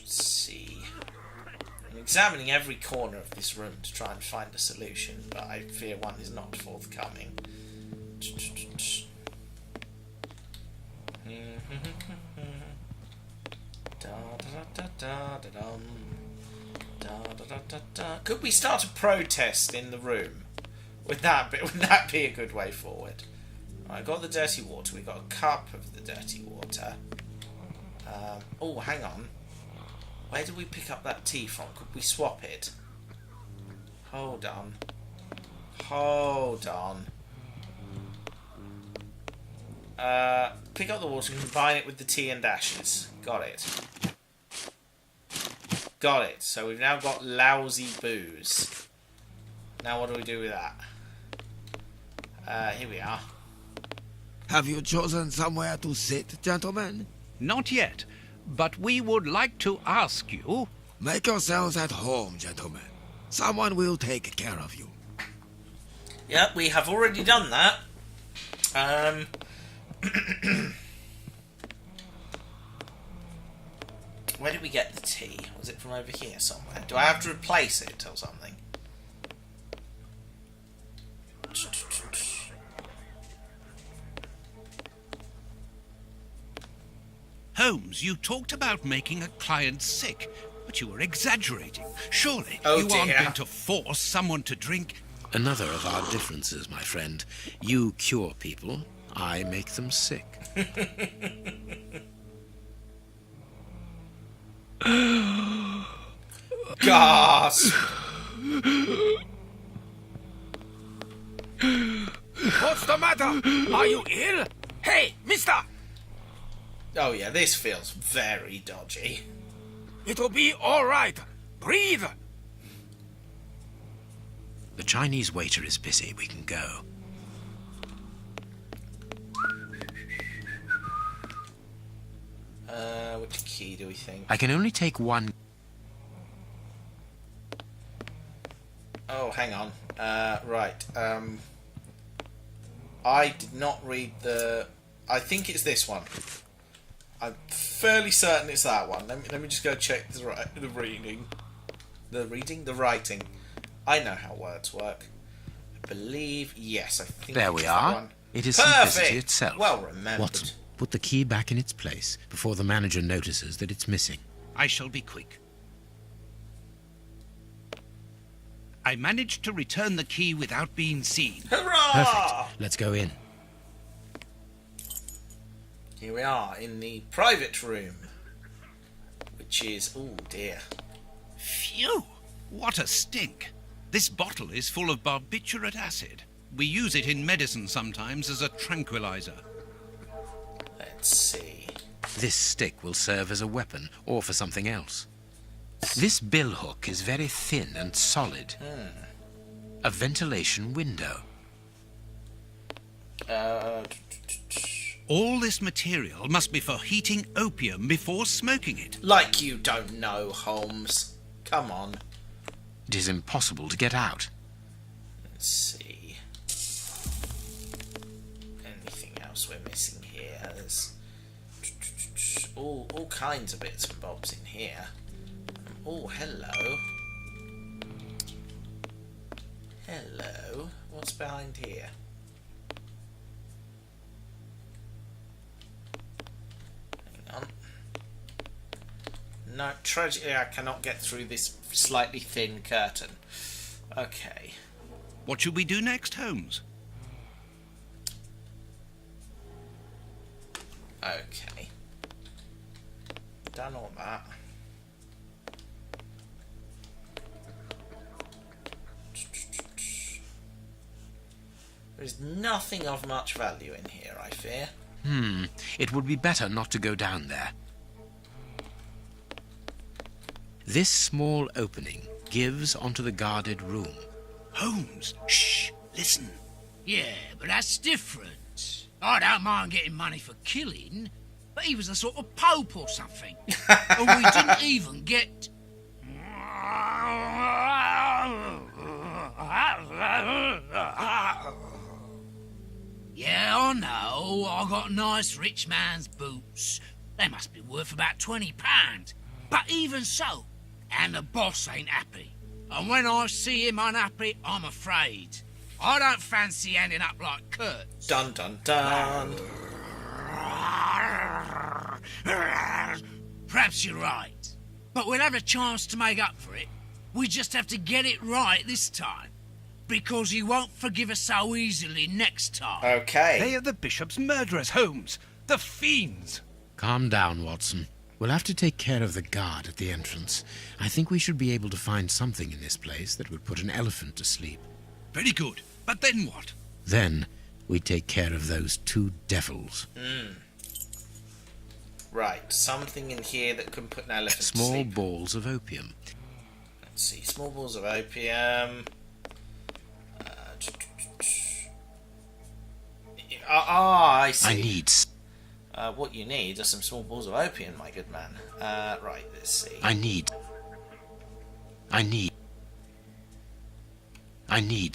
see. I'm examining every corner of this room to try and find a solution, but I fear one is not forthcoming. Could we start a protest in the room? Would that be a good way forward? I got the dirty water. We got a cup of the dirty water. Oh, hang on. Where did we pick up that tea from? Could we swap it? Hold on. Hold on. Pick up the water and combine it with the tea and ashes. Got it. Got it. So we've now got lousy booze. Now what do we do with that? Here we are. Have you chosen somewhere to sit, gentlemen? Not yet, but we would like to ask you... Make yourselves at home, gentlemen. Someone will take care of you. Yep, we have already done that. Where did we get the tea? Was it from over here somewhere? Do I have to replace it or something? Holmes, you talked about making a client sick, but you were exaggerating. Surely Oh, you aren't dear. going to force someone to drink... Another of our differences, my friend. You cure people, I make them sick. Gasp! What's the matter? Are you ill? Hey, mister! Oh yeah, this feels very dodgy. It'll be all right. Breathe. The Chinese waiter is busy. We can go. Which key do we think? I can only take one. Oh, hang on. Right. I did not read the... I think it's this one. I'm fairly certain it's that one. Let me just go check the reading. The writing. I know how words work. I believe... Yes, I think There we it's that are. one. It is Perfect! simplicity itself. Well remembered. Watson, put the key back in its place before the manager notices that it's missing. I shall be quick. I managed to return the key without being seen. Hurrah! Perfect. Let's go in. Here we are in the private room, which is... Oh dear. Phew! What a stink. This bottle is full of barbiturate acid. We use it in medicine sometimes as a tranquilizer. Let's see. This stick will serve as a weapon or for something else. This bill hook is very thin and solid. A ventilation window. All this material must be for heating opium before smoking it. Like you don't know, Holmes. Come on. It is impossible to get out. Let's see. Anything else we're missing here? There's all kinds of bits and bobs in here. Oh, hello. Hello. What's behind here? Hang on. No, tragically I cannot get through this slightly thin curtain. Okay. What should we do next, Holmes? Okay. Done all that. There's nothing of much value in here, I fear. It would be better not to go down there. This small opening gives onto the guarded room. Holmes, shh, listen. Yeah, but that's different. I don't mind getting money for killing, but he was a sort of pope or something. And we didn't even get... Yeah, I know. I got nice rich man's boots. They must be worth about £20. But even so, and the boss ain't happy. And when I see him unhappy, I'm afraid. I don't fancy ending up like Kurt. Dun dun dun. Perhaps you're right. But we'll have a chance to make up for it. We just have to get it right this time. Because he won't forgive us so easily next time. Okay. They are the bishop's murderers, Holmes. The fiends. Calm down, Watson. We'll have to take care of the guard at the entrance. I think we should be able to find something in this place that would put an elephant to sleep. Very good. But then what? Then we take care of those two devils. Right, something in here that can put an elephant to Small sleep. balls of opium. Let's see, small balls of opium. I see. I need... What you need are some small balls of opium, my good man. Right, let's see. I need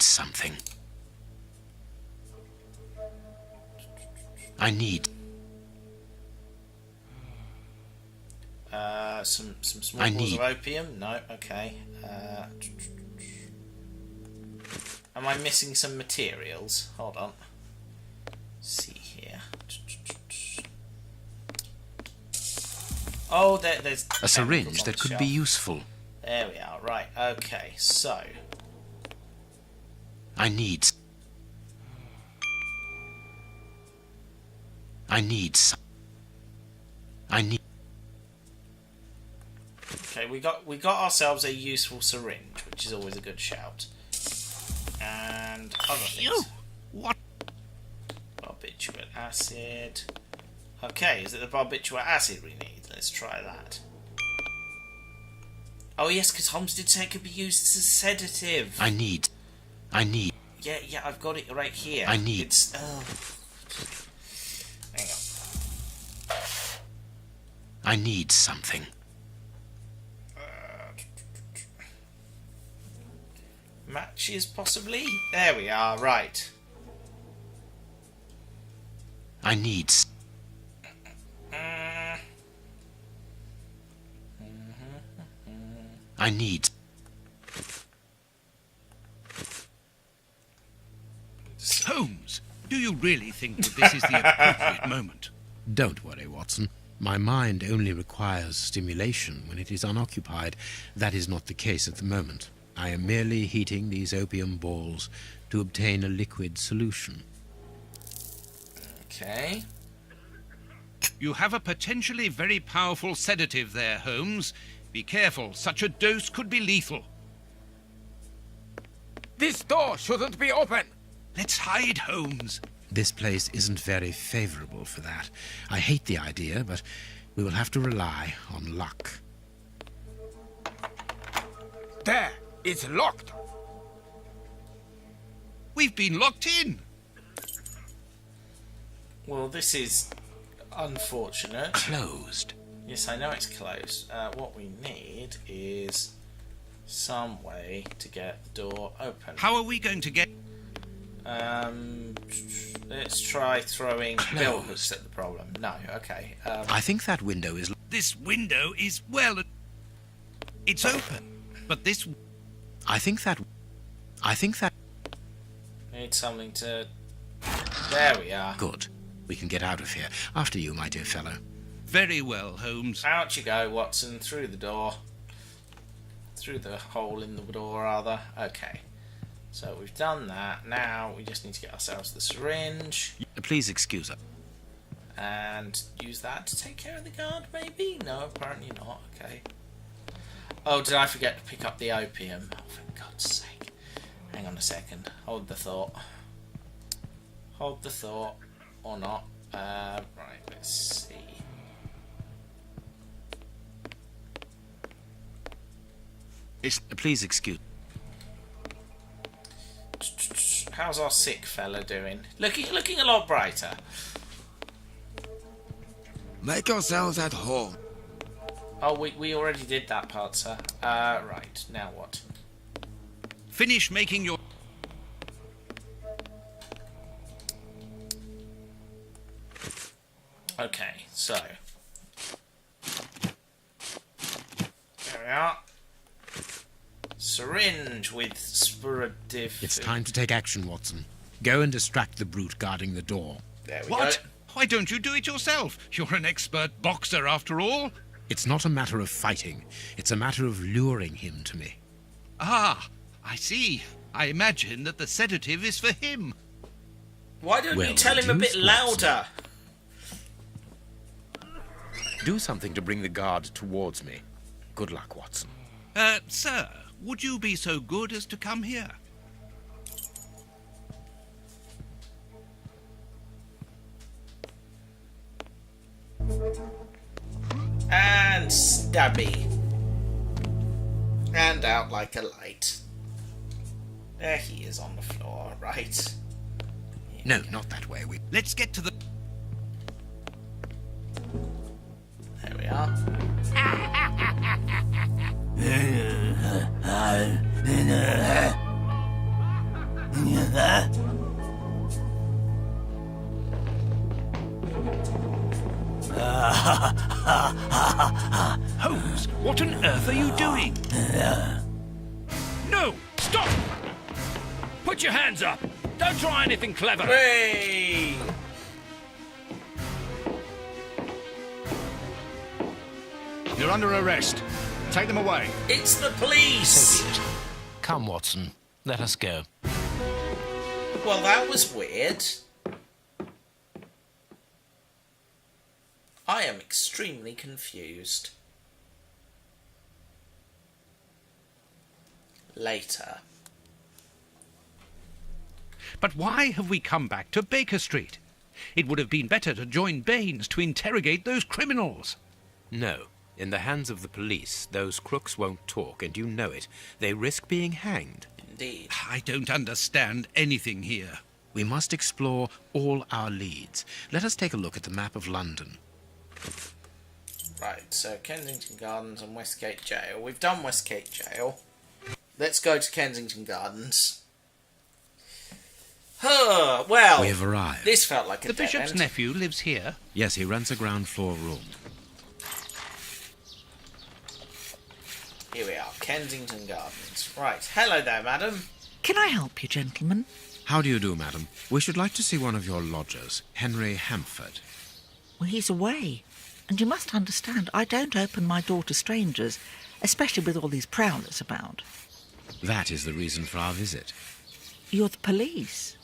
something. I need some small balls of opium. No, okay. Am I missing some materials? Hold on. See here. Oh, there's a syringe that could be useful. There we are. Right. Okay. So I need. Okay, we got ourselves a useful syringe, which is always a good shout. And other things. What? Barbiturate acid. Okay, is it the barbiturate acid we need? Let's try that. Oh yes, because Holmes did say it could be used as a sedative. I need. Yeah, I've got it right here. It's. Hang on. I need something. Matches, possibly? There we are, right. I need. I need. Holmes, do you really think that this is the appropriate moment? Don't worry, Watson. My mind only requires stimulation when it is unoccupied. That is not the case at the moment. I am merely heating these opium balls to obtain a liquid solution. Okay. You have a potentially very powerful sedative there, Holmes. Be careful, such a dose could be lethal. This door shouldn't be open! Let's hide, Holmes. This place isn't very favorable for that. I hate the idea, but we will have to rely on luck. There! It's locked! We've been locked in! Well, this is unfortunate. Closed. Yes, I know it's closed. What we need is some way to get the door open. How are we going to get... Let's try throwing bell hooks at the problem. No, okay. I think that window is... This window is, well... It's open. But this... I think that... Need something to... There we are. Good. We can get out of here. After you, my dear fellow. Very well, Holmes. Out you go, Watson. Through the door. Through the hole in the door, rather. Okay. So we've done that. Now we just need to get ourselves the syringe. Please excuse us. And use that to take care of the guard, maybe? No, apparently not. Okay. Oh, did I forget to pick up the opium? Oh, for God's sake. Hang on a second. Hold the thought. Hold the thought. Or not. Right, let's see. Please excuse. How's our sick fella doing? Looking a lot brighter. Make yourselves at home. Oh, we already did that part, sir. Right, now what? Finish making your... Okay, so... There we are. Syringe with sporadiv... It's time to take action, Watson. Go and distract the brute guarding the door. There we What? go. Why don't you do it yourself? You're an expert boxer, after all. It's not a matter of fighting. It's a matter of luring him to me. Ah, I see. I imagine that the sedative is for him. Why don't Well you tell him a bit reduced, Watson. louder? Do something to bring the guard towards me. Good luck, Watson. Sir, would you be so good as to come here? And stabby. And out like a light. There he is on the floor, right? No, not that way. Let's get to the... are. Holmes, what on earth are you doing? No! Stop! Put your hands up! Don't try anything clever! Hey! You're under arrest. Take them away. It's the police! Come, Watson. Let us go. Well, that was weird. I am extremely confused. Later. But why have we come back to Baker Street? It would have been better to join Baines to interrogate those criminals. No. In the hands of the police, those crooks won't talk, and you know it. They risk being hanged. Indeed. I don't understand anything here. We must explore all our leads. Let us take a look at the map of London. Right, so Kensington Gardens and Westgate Jail. We've done Westgate Jail. Let's go to Kensington Gardens. Well, we have arrived. This felt like a The dead bishop's end. nephew lives here. Yes, he rents a ground floor room. Here we are, Kensington Gardens. Right, hello there, madam. Can I help you, gentlemen? How do you do, madam? We should like to see one of your lodgers, Henry Hampford. Well, he's away. And you must understand, I don't open my door to strangers, especially with all these prowlers about. That is the reason for our visit. You're the police.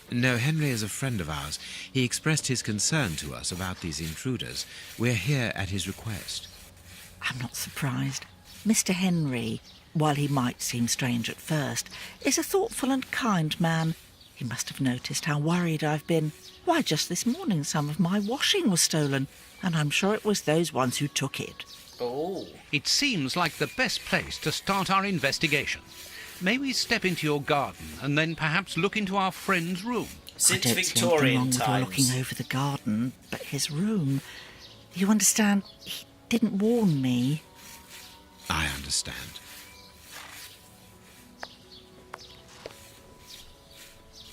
No, Henry is a friend of ours. He expressed his concern to us about these intruders. We're here at his request. I'm not surprised. Mr. Henry, while he might seem strange at first, is a thoughtful and kind man. He must have noticed how worried I've been. Why, just this morning some of my washing was stolen, and I'm sure it was those ones who took it. Oh. It seems like the best place to start our investigation. May we step into your garden and then perhaps look into our friend's room? Since I don't see anything Victorian wrong with times. looking over the garden, but his room... You understand, he didn't warn me. I understand.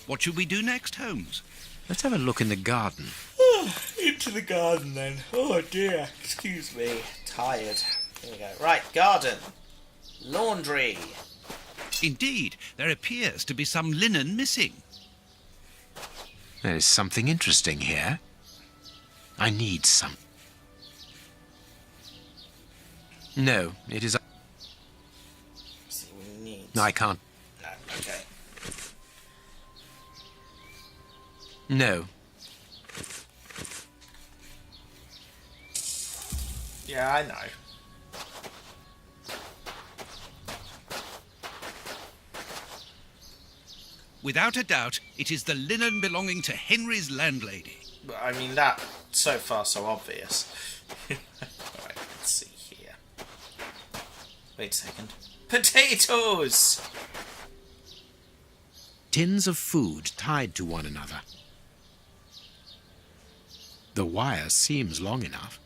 What should we do next, Holmes? Let's have a look in the garden. Into the garden then. Oh dear, excuse me. Tired. Here we go. Right, garden. Laundry. Indeed, there appears to be some linen missing. There is something interesting here. I need some. No, it is... See, we need... No, I can't. No, okay. No. Yeah, I know. Without a doubt, it is the linen belonging to Henry's landlady. But, I mean, that, so far, so obvious. Alright, let's see here. Wait a second. Potatoes! Tins of food tied to one another. The wire seems long enough.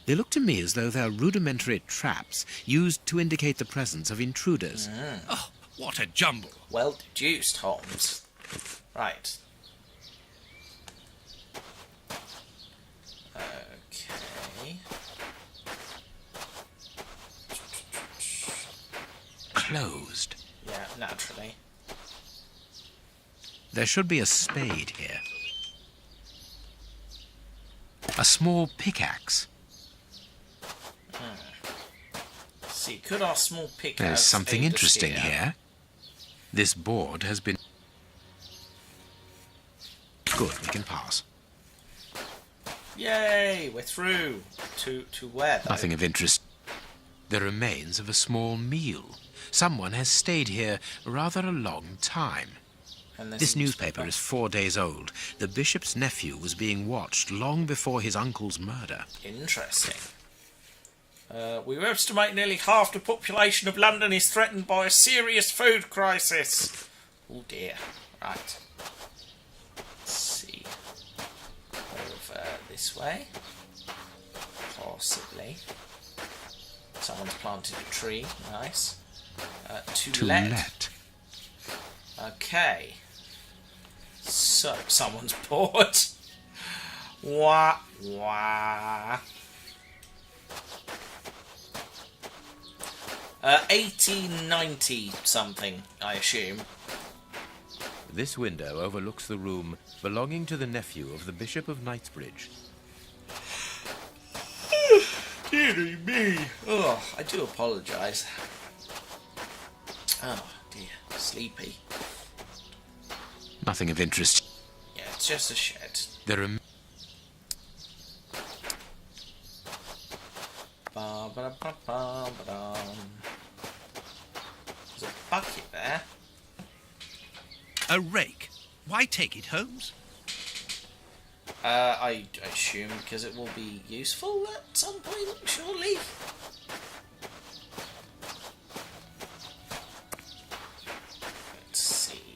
They look to me as though they're rudimentary traps used to indicate the presence of intruders. Oh, what a jumble. Well deduced, Holmes. Right. Okay. Closed. Yeah, naturally. There should be a spade here. A small pickaxe. See, could our small pick There's have something aid us interesting here. This board has been... Good, we can pass. Yay, we're through. To where, though? Nothing of interest. The remains of a small meal. Someone has stayed here rather a long time. And This newspaper is 4 days old. The bishop's nephew was being watched long before his uncle's murder. Interesting. We estimate nearly half the population of London is threatened by a serious food crisis. Oh dear. Right. Let's see. Over this way. Possibly. Someone's planted a tree. Nice. To let. Okay. So, someone's bored. Wah, wah. 1890 something, I assume. This window overlooks the room belonging to the nephew of the Bishop of Knightsbridge. Dearie me. Oh, I do apologise. Oh, dear. Sleepy. Nothing of interest. Yeah, it's just a shed. There are... There's a bucket there. A rake. Why take it, Holmes? I assume because it will be useful at some point, surely. Let's see.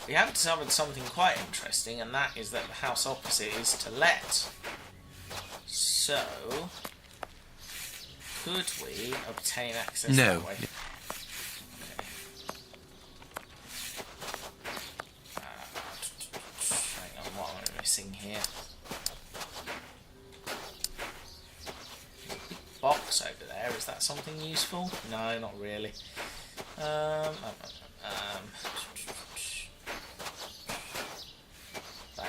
We have discovered something quite interesting, and that is that the house opposite is to let. So, could we obtain access that way? Hang on, what am I missing here? There's a big box over there. Is that something useful? No, not really. That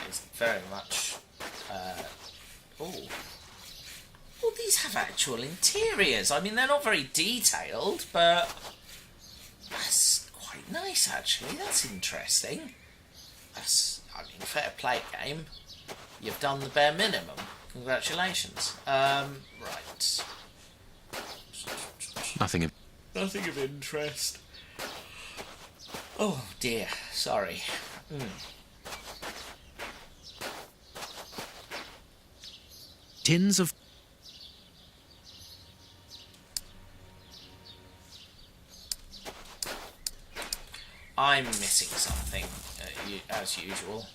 is very much. Oh. Well, these have actual interiors. I mean, they're not very detailed, but that's quite nice, actually. That's interesting. That's, I mean, fair play, game. You've done the bare minimum. Congratulations. Right. Nothing of... Nothing of interest. Oh, dear. Sorry. Tins of... I'm missing something, as usual.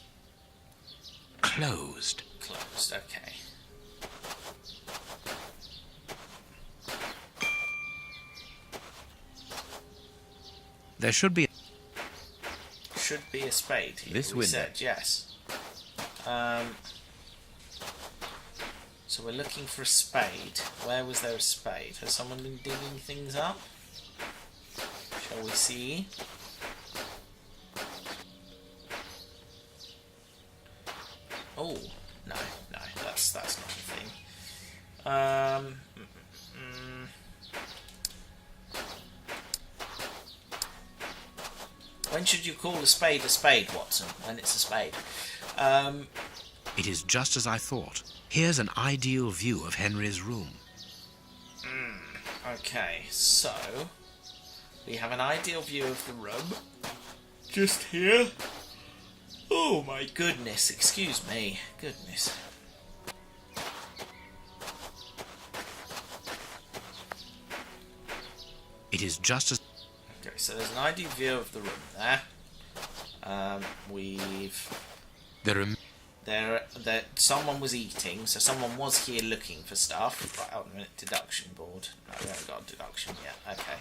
Closed. Closed, okay. There should be... Should be a spade here. This we window. said, yes. So we're looking for a spade. Where was there a spade? Has someone been digging things up? Shall we see? Oh, no, that's not a thing. When should you call a spade, Watson? When it's a spade. It is just as I thought. Here's an ideal view of Henry's room. Okay, so we have an ideal view of the room. Just here. Oh my goodness, excuse me. Goodness. It is just as... Okay, so there's an ideal view of the room there. There, someone was eating, so someone was here looking for stuff. Right, hold on a minute, deduction board. No, we haven't got a deduction yet. Okay.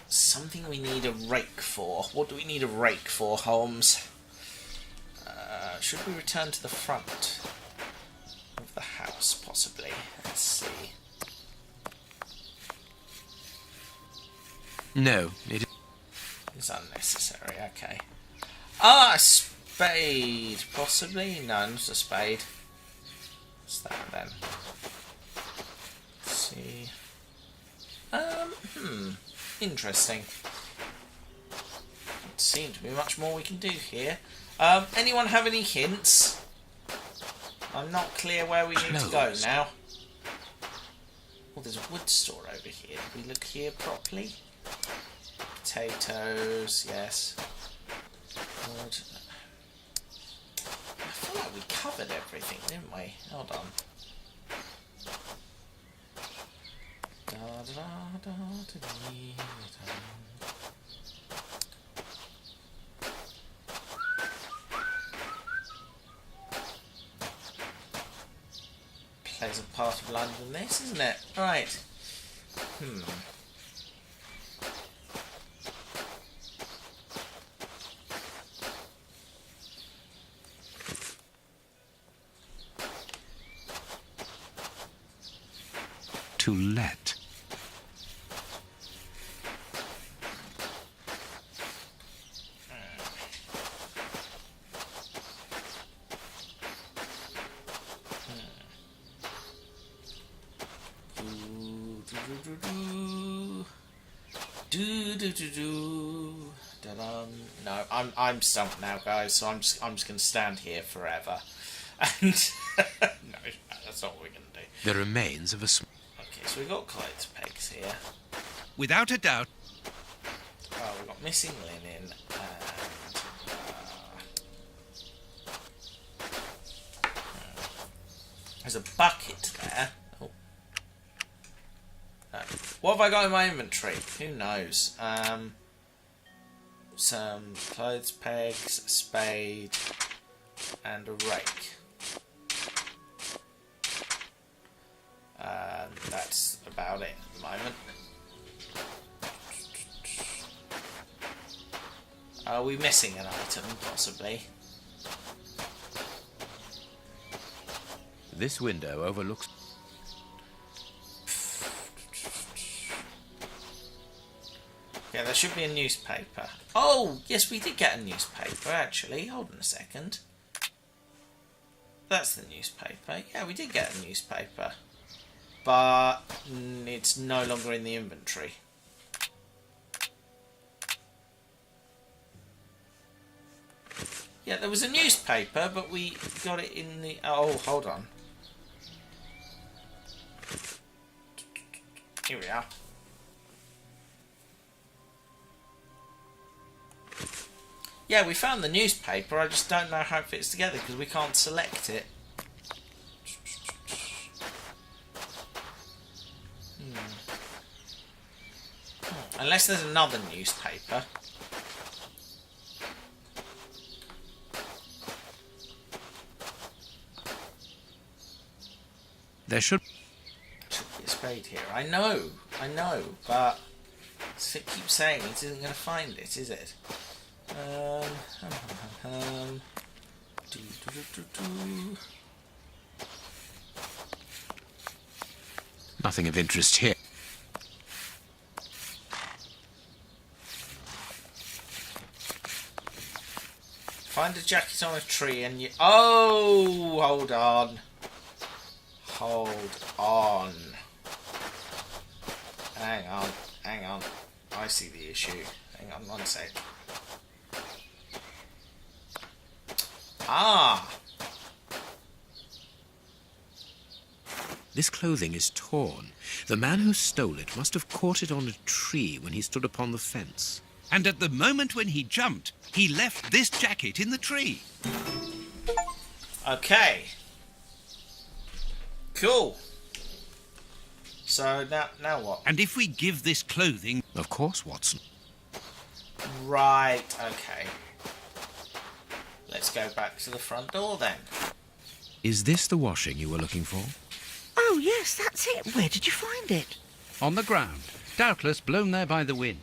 Something we need a rake for. What do we need a rake for, Holmes? Should we return to the front of the house, possibly? Let's see. No, it is unnecessary. Okay. Ah, a spade, possibly. No, not a spade. What's that then? Let's see. Interesting. Doesn't seem to be much more we can do here. Anyone have any hints? I'm not clear where we need to go now. Oh, there's a wood store over here. Did we look here properly? Potatoes, yes. Wood. I feel like we covered everything, didn't we? Hold on. Pleasant part of London, this, isn't it? Right. To let. No, I'm stumped now, guys. So I'm just gonna stand here forever, and no, that's not what we're gonna do. The remains of a. Okay, so we've got clothes pegs here. Without a doubt. Oh, we've got missing linen and there's a bucket there. Oh. What have I got in my inventory? Who knows? Some clothes pegs, a spade, and a rake. That's about it at the moment. Are we missing an item, possibly? This window overlooks... Yeah, there should be a newspaper. Oh, yes, we did get a newspaper, actually. Hold on a second. That's the newspaper. Yeah, we did get a newspaper. But it's no longer in the inventory. Yeah, there was a newspaper, but we got it in the... Oh, hold on. Here we are. Yeah, we found the newspaper. I just don't know how it fits together because we can't select it. Unless there's another newspaper. There should be a spade here. I know, but it keeps saying it isn't going to find it, is it? Nothing of interest here. Find a jacket on a tree and you... Oh, hold on. Hold on. Hang on. I see the issue. Hang on one sec. Ah! This clothing is torn. The man who stole it must have caught it on a tree when he stood upon the fence. And at the moment when he jumped, he left this jacket in the tree. Okay. Cool. So now what? And if we give this clothing... Of course, Watson. Right, okay. Let's go back to the front door then. Is this the washing you were looking for? Oh, yes, that's it. Where did you find it? On the ground. Doubtless blown there by the wind.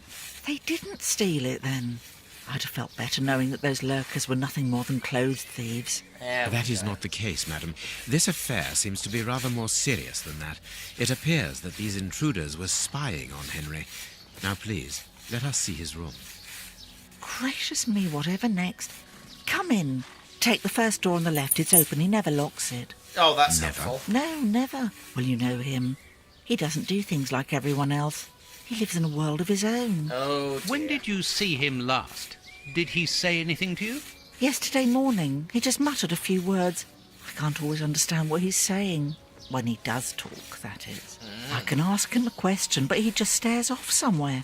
They didn't steal it, then. I'd have felt better knowing that those lurkers were nothing more than clothes thieves. That is not the case, madam. This affair seems to be rather more serious than that. It appears that these intruders were spying on Henry. Now, please, let us see his room. Gracious me, whatever next? Come in. Take the first door on the left. It's open. He never locks it. Oh, that's never. helpful. No, never. Well, you know him. He doesn't do things like everyone else. He lives in a world of his own. Oh, dear. When did you see him last? Did he say anything to you? Yesterday morning. He just muttered a few words. I can't always understand what he's saying. When he does talk, that is. I can ask him a question, but he just stares off somewhere.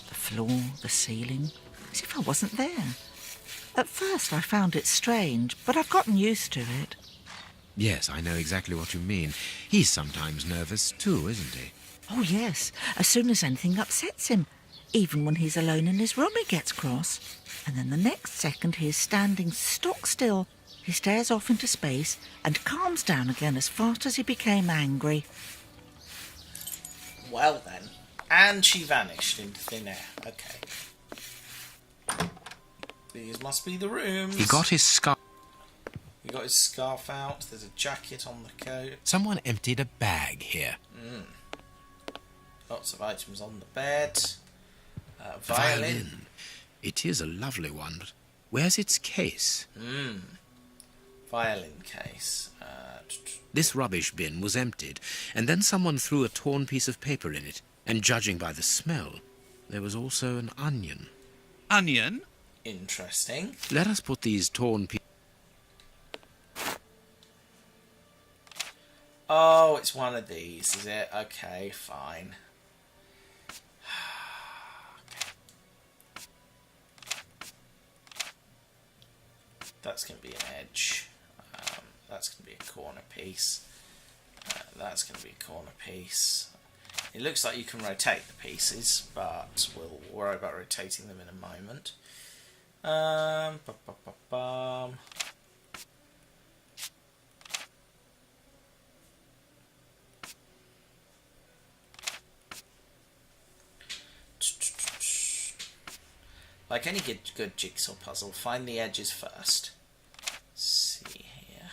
The floor, the ceiling, as if I wasn't there. At first I found it strange, but I've gotten used to it. Yes, I know exactly what you mean. He's sometimes nervous too, isn't he? Oh, yes, as soon as anything upsets him. Even when he's alone in his room, he gets cross. And then the next second he is standing stock still. He stares off into space and calms down again as fast as he became angry. Well then. And she vanished into thin air. Okay. These must be the rooms. He got his scarf. He got his scarf out. There's a jacket on the coat. Someone emptied a bag here. Lots of items on the bed. Violin. It is a lovely one, but where's its case? Violin case. This rubbish bin was emptied, and then someone threw a torn piece of paper in it, and judging by the smell, there was also an onion. Onion? Interesting. Let us put these torn pieces... Oh, it's one of these, is it? Okay, fine. That's going to be an edge. That's going to be a corner piece. That's going to be a corner piece. It looks like you can rotate the pieces, but we'll worry about rotating them in a moment. Like any good jigsaw puzzle, find the edges first. Let's see here.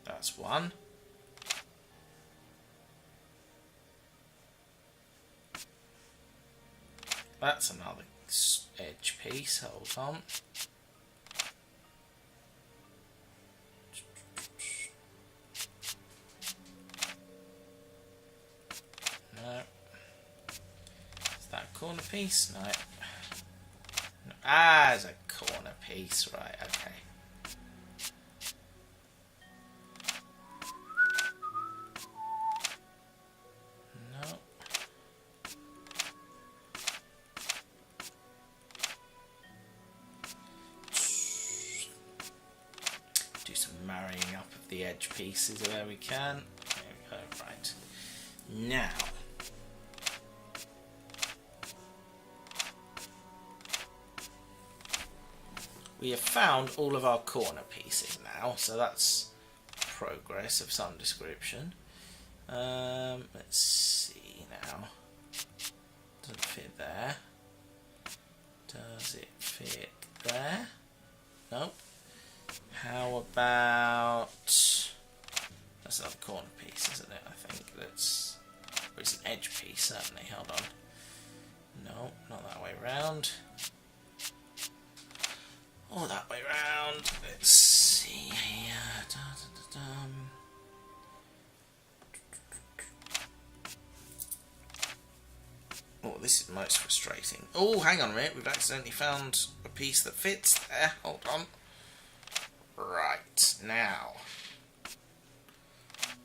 That's one. That's another edge piece. Hold on. No. Is that a corner piece? No. No. Ah, it's a corner piece. Right, okay. No. Do some marrying up of the edge pieces where we can. There we go, right. Now, we have found all of our corner pieces now, so that's progress of some description. Let's see now. Doesn't fit there. Does it fit there? Nope. How about... That's another corner piece, isn't it? I think that's... Or it's an edge piece, certainly. Hold on. No, not that way round. Or that way round. Let's see here. Oh, this is most frustrating. Oh, hang on a minute. We've accidentally found a piece that fits there. Hold on. Right, now.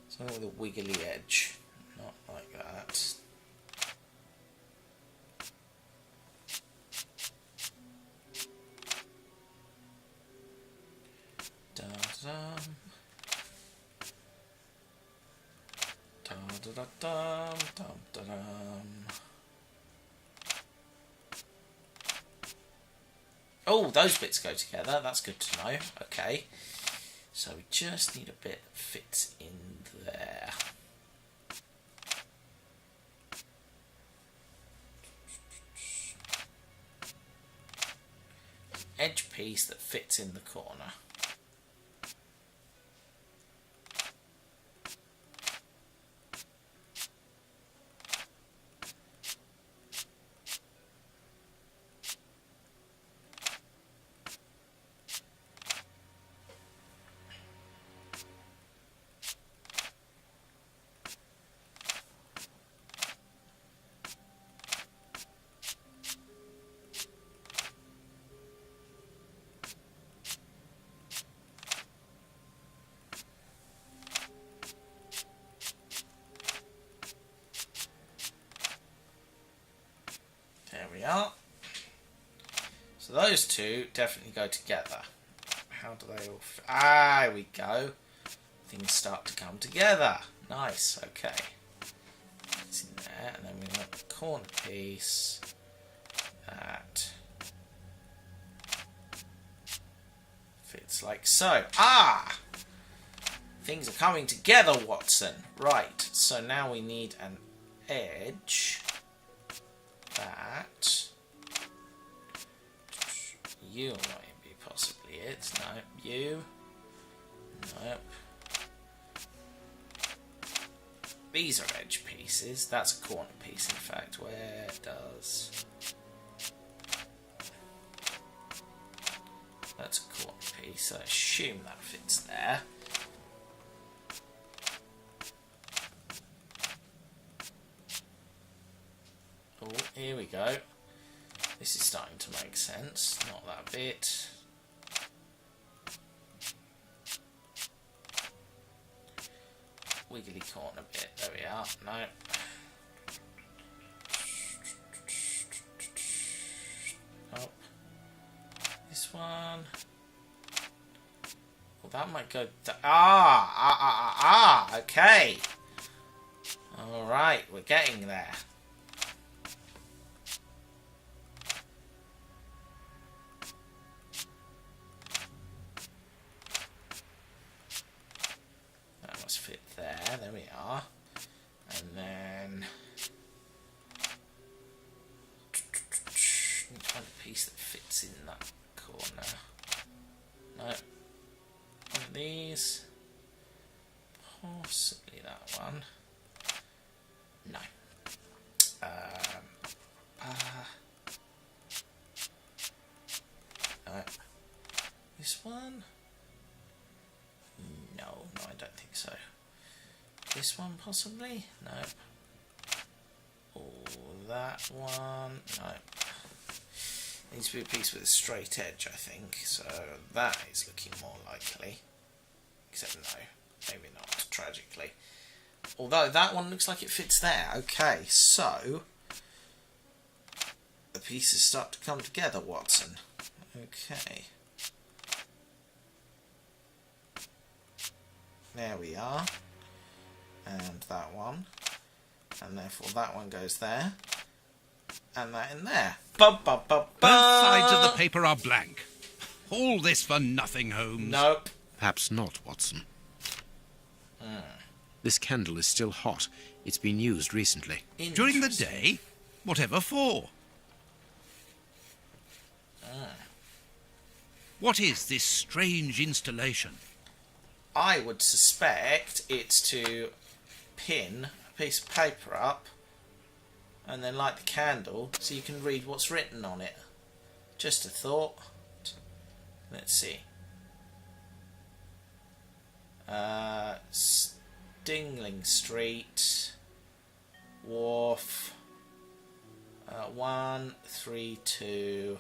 Something with a wiggly edge. Not like that. Da-dum. Da-da-da-dum. Dum-da-dum. Oh, those bits go together. That's good to know. Okay. So we just need a bit that fits in there. Edge piece that fits in the corner. those two definitely go together. How do they all... Here we go. Things start to come together. Nice, okay. It's in there, and then we want the corner piece. That fits like so. Things are coming together, Watson. Right, so now we need an edge. That. You might be possibly it. No, you. Nope. These are edge pieces. That's a corner piece, in fact. Where does... That's a corner piece. I assume that fits there. Oh, here we go. This is starting to make sense. Not that bit. Wiggly corner bit. There we are. No. Oh. This one. Well, that might go... Okay. Alright, we're getting there. Fit there, there we are, and then need to find a piece that fits in that corner. No, one of these, possibly that one. No. No. This one. No, I don't think so. This one possibly? No. Or that one? No. Needs to be a piece with a straight edge, I think. So that is looking more likely. Except no, maybe not, tragically. Although that one looks like it fits there. Okay, so the pieces start to come together, Watson. Okay. There we are, and that one, and therefore that one goes there, and that in there. Both sides of the paper are blank. All this for nothing, Holmes. Nope. Perhaps not, Watson. This candle is still hot. It's been used recently. During the day? Whatever for? What is this strange installation? I would suspect it's to pin a piece of paper up and then light the candle so you can read what's written on it. Just a thought. Let's see. Stingling Street, Wharf, 132,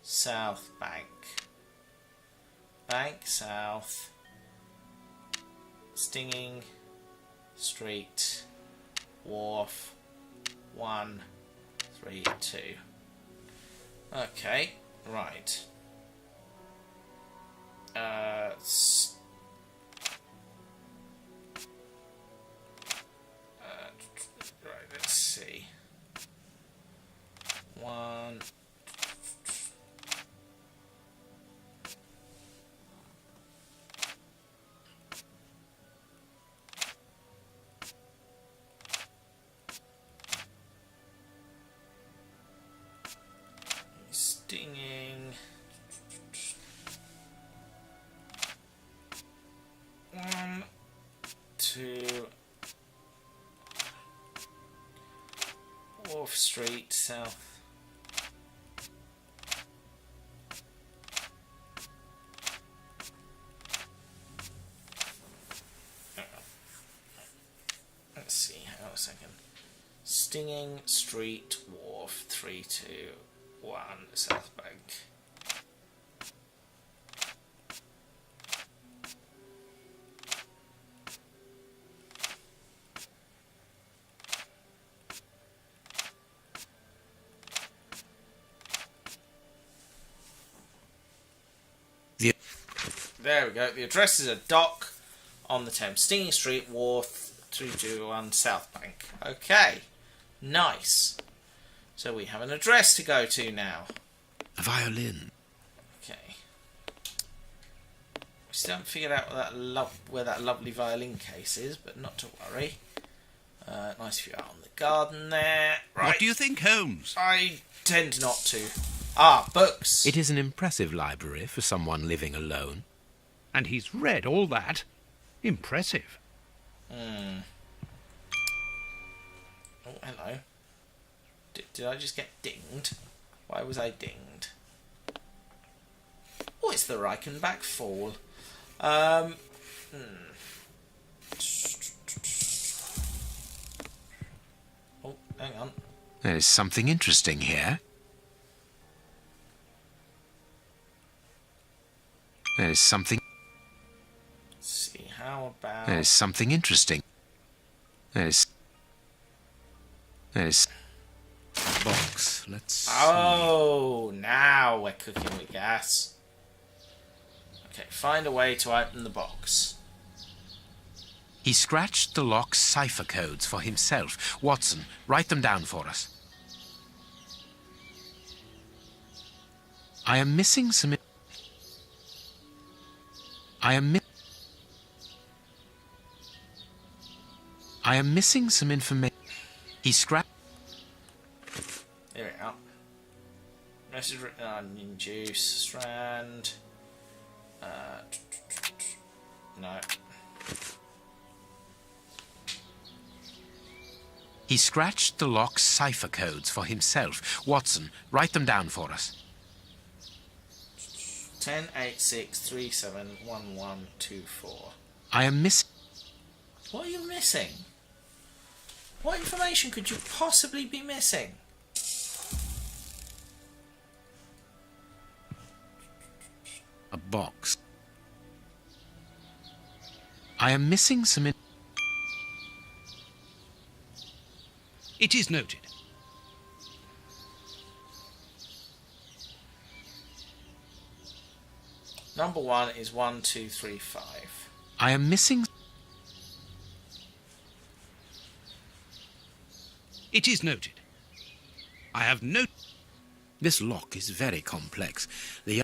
South Bank. Bank South. Stinging Street, Wharf, 132. Okay, right. Right, let's see. One. Stinging. 1, 2. Wharf Street, South. Let's see, hang on a second. Stinging Street, Wharf, 321, South Bank. There we go. The address is a dock on the Thames. Stinging Street, Wharf, 321 South Bank. Okay. Nice. So we have an address to go to now. A violin. Okay. We still haven't figured out where that lovely violin case is, but not to worry. Nice view out on the garden there. Right. What do you think, Holmes? I tend not to. Ah, books. It is an impressive library for someone living alone. And he's read all that. Impressive. Oh, hello. Did I just get dinged? Why was I dinged? Oh, it's the Reichenbach Fall. Oh, hang on. There is something interesting here. There is something... Let's see, how about... There is something interesting. There is... A box. Let's see. Oh, now we're cooking with gas. Okay, find a way to open the box. He scratched the lock's cipher codes for himself. Watson, write them down for us. I am missing some... I am missing some information. He scratched... There we go. Message written onion juice, strand. No. He scratched the lock's cipher codes for himself. Watson, write them down for us. 1086371124. I am missing... What are you missing? What information could you possibly be missing? A box. I am missing some... It is noted. Number 1 is 1235. I am missing... It is noted. I have no... This lock is very complex. The...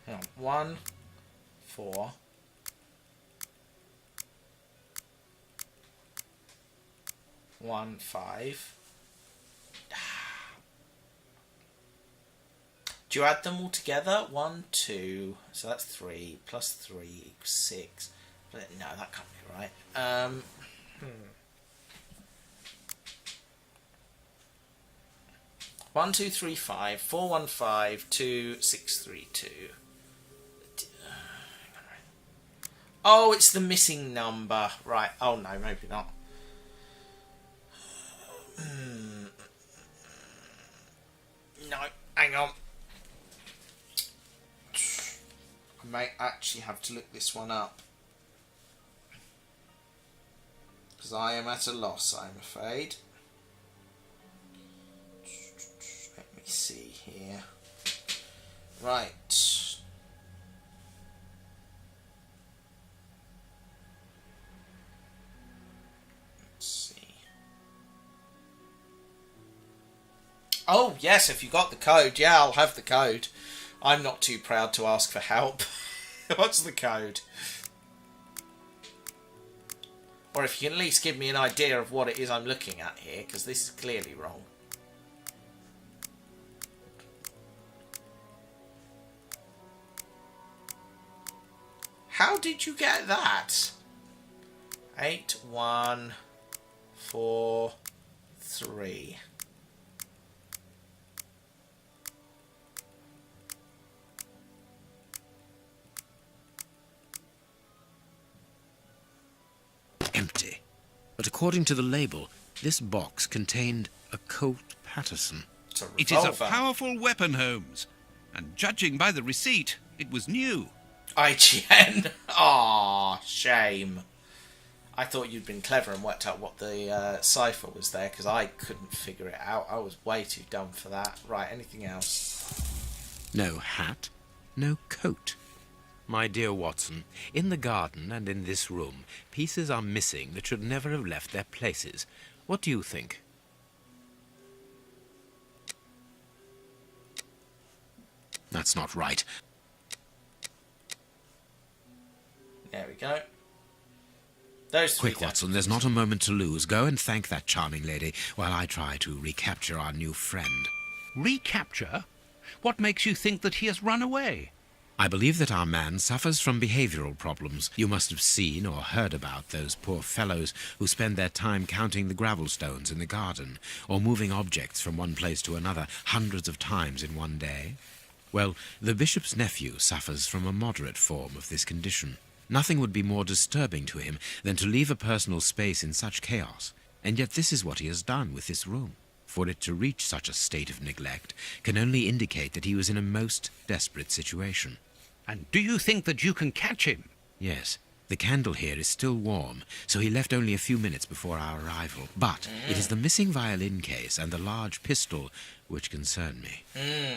Hang on. 1, 4. 1, 5. Do you add them all together? 1, 2. So that's 3 plus 3 equals 6. But no, that can't be right. 1, 2, 3, 5, 4, 1, 5, 2, 6, 3, 2. Oh, it's the missing number. Right. Oh, no, maybe not. No, hang on. I may actually have to look this one up. Because I am at a loss, I'm afraid. Let me see here. Right. Oh, yes, if you got the code, yeah, I'll have the code. I'm not too proud to ask for help. What's the code? Or if you can at least give me an idea of what it is I'm looking at here, because this is clearly wrong. How did you get that? 8, 1, 4, 3. According to the label, this box contained a Colt Patterson. It is a powerful weapon, Holmes. And judging by the receipt, it was new. IGN. Aw, shame. I thought you'd been clever and worked out what the cipher was there, because I couldn't figure it out. I was way too dumb for that. Right, anything else? No hat, no coat. My dear Watson, in the garden and in this room, pieces are missing that should never have left their places. What do you think? That's not right. There we go. Those three. Quick, Watson, there's not a moment to lose. Go and thank that charming lady while I try to recapture our new friend. Recapture? What makes you think that he has run away? I believe that our man suffers from behavioral problems. You must have seen or heard about those poor fellows who spend their time counting the gravel stones in the garden, or moving objects from one place to another hundreds of times in one day. Well, the bishop's nephew suffers from a moderate form of this condition. Nothing would be more disturbing to him than to leave a personal space in such chaos, and yet this is what he has done with this room. For it to reach such a state of neglect can only indicate that he was in a most desperate situation. And do you think that you can catch him? Yes. The candle here is still warm, so he left only a few minutes before our arrival. But it is the missing violin case and the large pistol which concern me.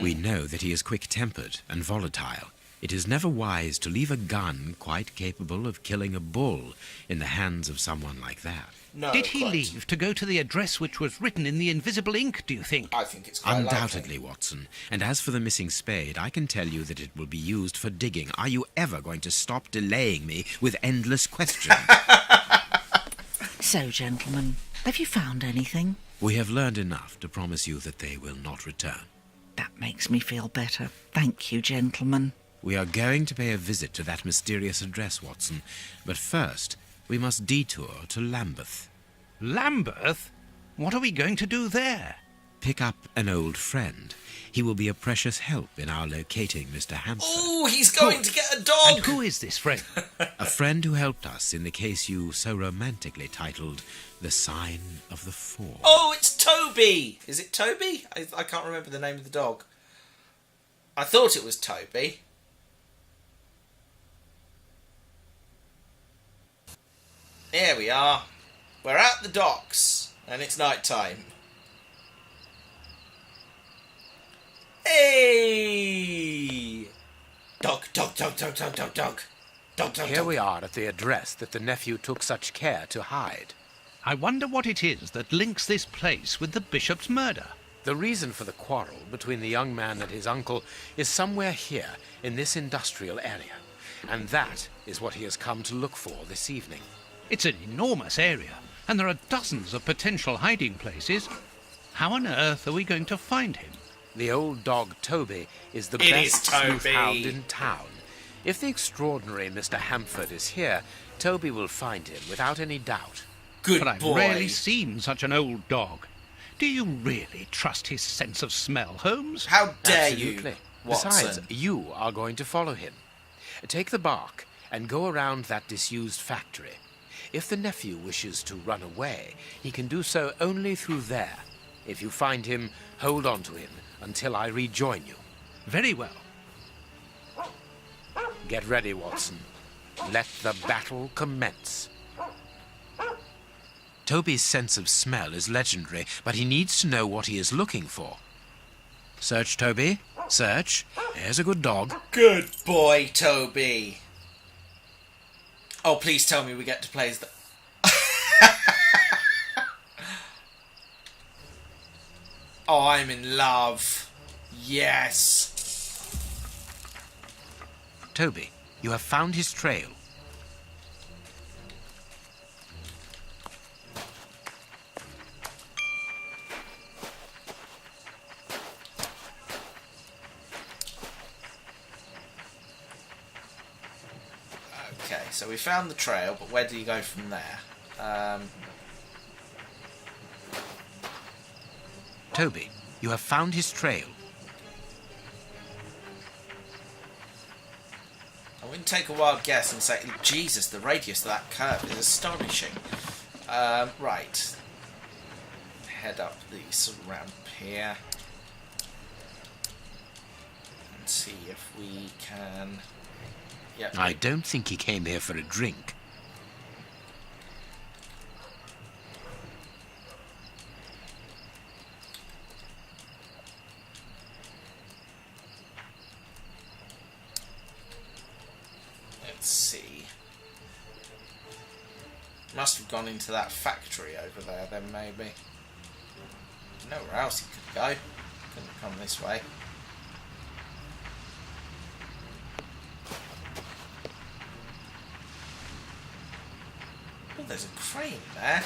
We know that he is quick-tempered and volatile. It is never wise to leave a gun quite capable of killing a bull in the hands of someone like that. No, Did he leave to go to the address which was written in the invisible ink, do you think? I think it's quite Undoubtedly, likely. Watson. And as for the missing spade, I can tell you that it will be used for digging. Are you ever going to stop delaying me with endless questions? So, gentlemen, have you found anything? We have learned enough to promise you that they will not return. That makes me feel better. Thank you, gentlemen. We are going to pay a visit to that mysterious address, Watson. But first, we must detour to Lambeth. Lambeth? What are we going to do there? Pick up an old friend. He will be a precious help in our locating Mr. Hampshire. Oh, he's going to get a dog! And who is this friend? A friend who helped us in the case you so romantically titled The Sign of the Four. Oh, it's Toby! Is it Toby? I can't remember the name of the dog. I thought it was Toby. There we are. We're at the docks, and it's night time. Hey! Dog, dog, dog, dog, dog, dog, dog. Dog, dog, Here dog. we are at the address that the nephew took such care to hide. I wonder what it is that links this place with the bishop's murder. The reason for the quarrel between the young man and his uncle is somewhere here in this industrial area. And that is what he has come to look for this evening. It's an enormous area, and there are dozens of potential hiding places. How on earth are we going to find him? The old dog Toby is the It best is Toby. sleuth hound in town. If the extraordinary Mr. Hampford is here, Toby will find him without any doubt. Good But I've boy. rarely seen such an old dog. Do you really trust his sense of smell, Holmes? How dare Absolutely. you, Watson? Besides, you are going to follow him. Take the bark and go around that disused factory. If the nephew wishes to run away, he can do so only through there. If you find him, hold on to him until I rejoin you. Very well. Get ready, Watson. Let the battle commence. Toby's sense of smell is legendary, but he needs to know what he is looking for. Search, Toby. Search. Here's a good dog. Good boy, Toby. Oh, please tell me we get to play as the... Oh, I'm in love. Yes. Toby, you have found his trail. Okay, so we found the trail, but where do you go from there? Toby, you have found his trail. I'm going to take a wild guess and say, Jesus, the radius of that curve is astonishing. Right. Head up this ramp here. And see if we can... Yep. I don't think he came here for a drink. Let's see. Must have gone into that factory over there then, maybe. Nowhere else he could go. Couldn't come this way. Oh, there's a crane there.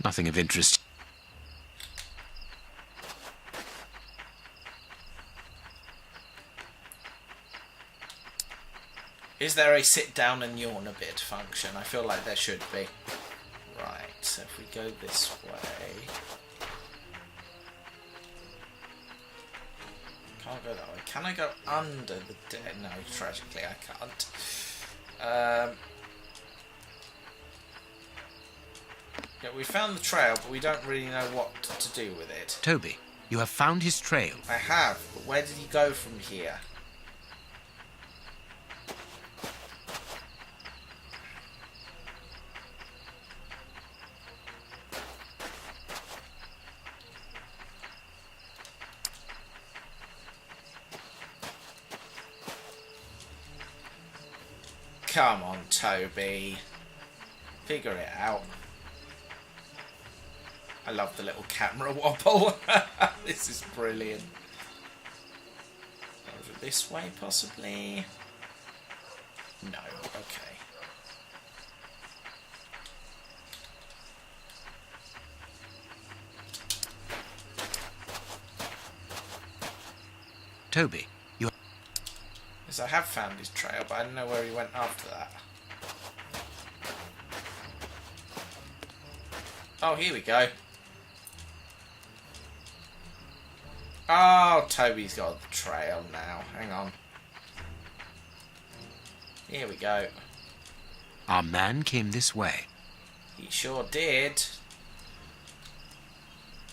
Nothing of interest. Is there a sit down and yawn a bit function? I feel like there should be. Right, so if we go this way... Can't go that way. Can I go under the dead? No, tragically I can't. Yeah, we found the trail, but we don't really know what to do with it. Toby, you have found his trail. I have, but where did he go from here? Come on, Toby. Figure it out. I love the little camera wobble. This is brilliant. Over this way, possibly? No, okay. Toby, you... Yes, I have found his trail, but I don't know where he went after that. Oh, here we go. Oh, Toby's got the trail now. Hang on. Here we go. Our man came this way. He sure did.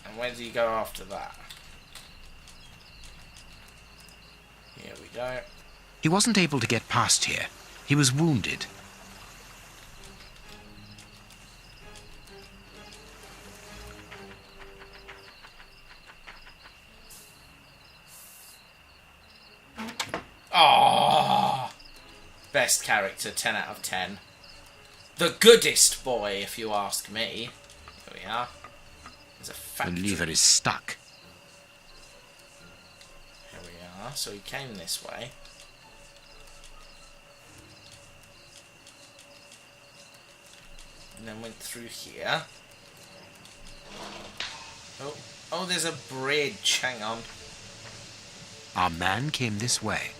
And where did he go after that? Here we go. He wasn't able to get past here. He was wounded. Oh, best character, 10 out of 10. The goodest boy, if you ask me. Here we are. There's a factory. The lever is stuck. Here we are. So he came this way. And then went through here. Oh, there's a bridge. Hang on. Our man came this way.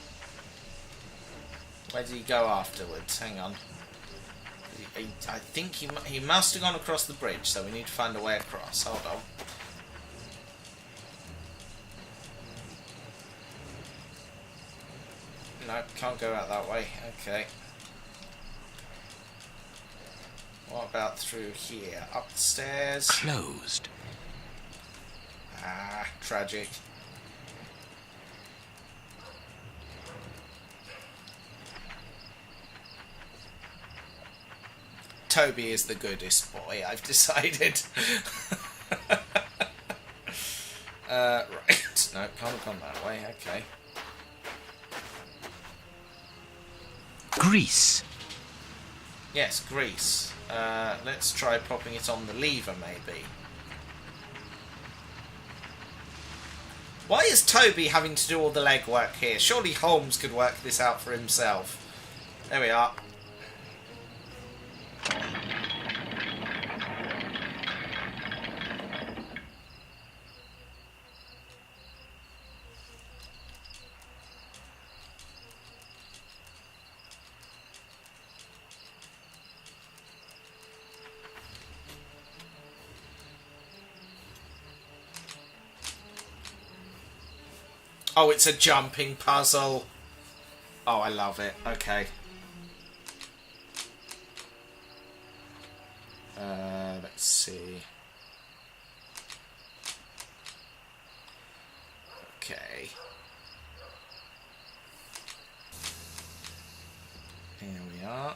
Where did he go afterwards? Hang on. I think he must have gone across the bridge, so we need to find a way across. Hold on. No, can't go out that way. Okay. What about through here? Up the stairs? Closed. Ah, tragic. Toby is the goodest boy, I've decided. Right. No, can't have gone that way. Okay. Grease. Yes, grease. Let's try popping it on the lever, maybe. Why is Toby having to do all the legwork here? Surely Holmes could work this out for himself. There we are. Oh, it's a jumping puzzle. Oh, I love it. Okay. Let's see. Okay. Here we are.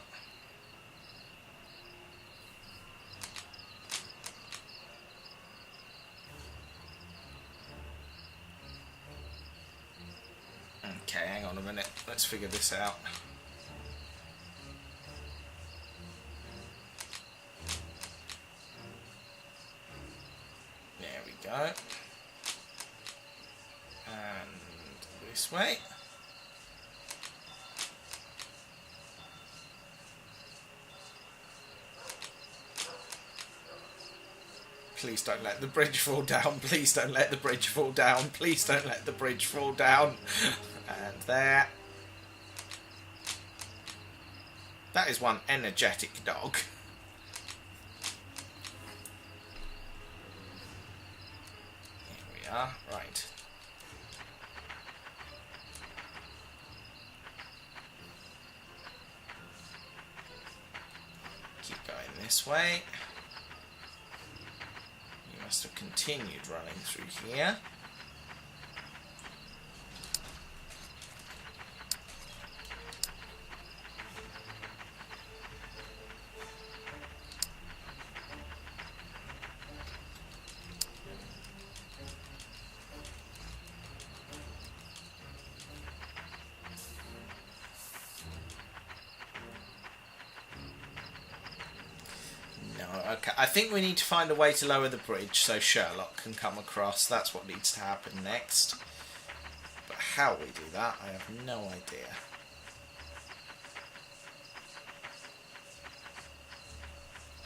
Okay, hang on a minute. Let's figure this out. There we go. And this way. Please don't let the bridge fall down. Please don't let the bridge fall down. Please don't let the bridge fall down. And there. That is one energetic dog. Here we are. Right. Keep going this way. You must have continued running through here. Okay, I think we need to find a way to lower the bridge so Sherlock can come across. That's what needs to happen next. But how we do that, I have no idea.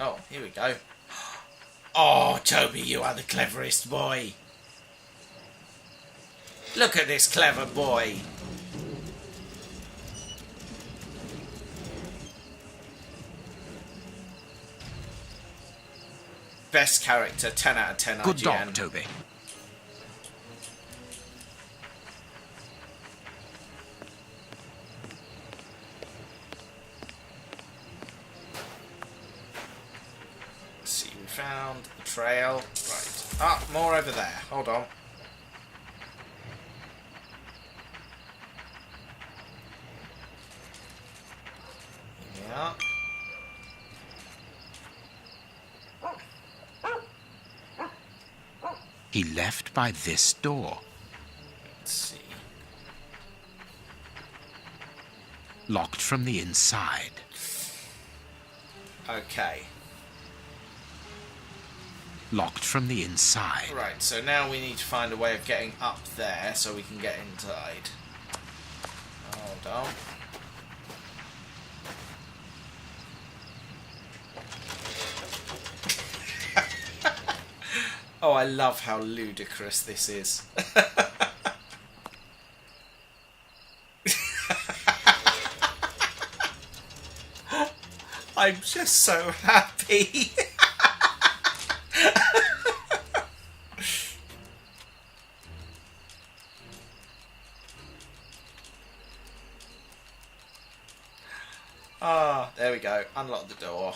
Oh, here we go. Oh, Toby, you are the cleverest boy. Look at this clever boy. Best character, 10 out of 10 Good IGN. dog, Toby. Let's see, we found the trail. Right. Ah, more over there. Hold on. Here we are. He left by this door. Let's see. Locked from the inside. Okay. Locked from the inside. Right, so now we need to find a way of getting up there so we can get inside. Hold on. Oh, I love how ludicrous this is. I'm just so happy. Ah, there we go. Unlock the door.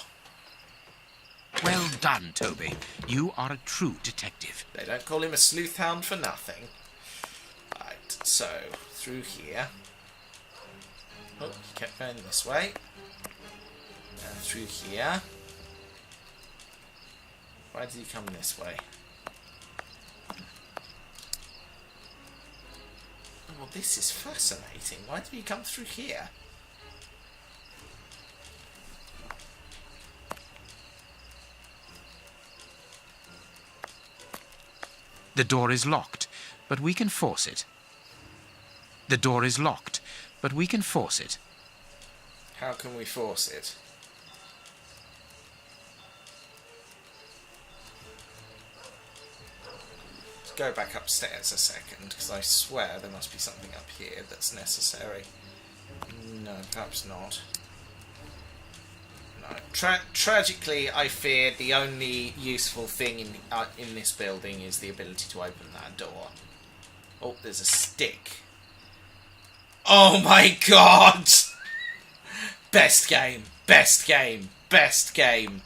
Well done, Toby. You are a true detective. They don't call him a sleuth hound for nothing. Right, so through here. Oh, he kept going this way. And through here. Why did he come this way? Oh, well, this is fascinating. Why did he come through here? The door is locked, but we can force it. The door is locked, but we can force it. How can we force it? Let's go back upstairs a second, because I swear there must be something up here that's necessary. No, perhaps not. No. Tragically, I fear the only useful thing in this building is the ability to open that door. Oh, there's a stick. stick. Oh my god! Best game. Best game. Best game.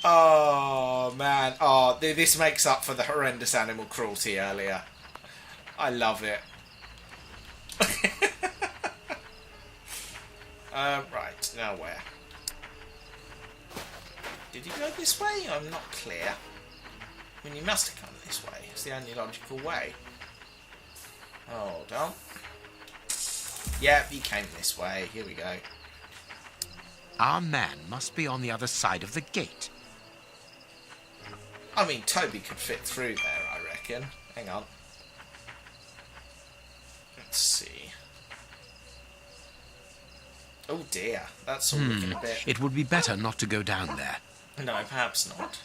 Oh man. Oh, this makes up for the horrendous animal cruelty earlier. I love it. Right, now where? Did he go this way? I'm not clear. I mean, he must have come this way. It's the only logical way. Hold on. Yep, he came this way. Here we go. Our man must be on the other side of the gate. I mean, Toby could fit through there, I reckon. Hang on. Let's see. Oh dear, that's all looking a bit... It would be better not to go down there. No, perhaps not.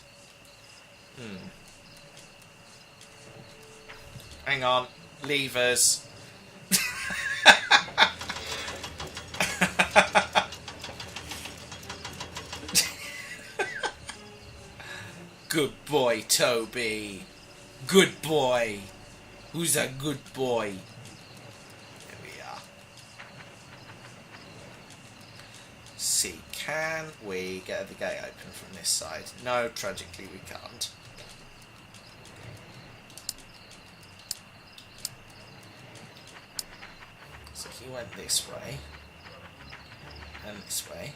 Hang on. Levers. Good boy, Toby. Good boy. Who's a good boy? There we are. See, can we get the gate open from this side? No, tragically we can't. So he went this way. And this way.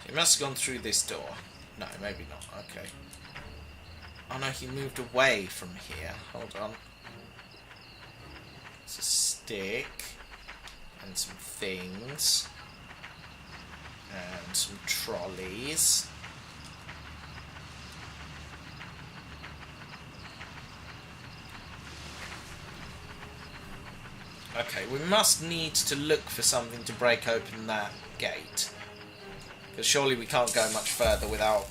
So he must have gone through this door. No, maybe not. Okay. Oh no, he moved away from here. Hold on. It's a stick. And some things. And some trolleys. Okay, we must need to look for something to break open that gate. Because surely we can't go much further without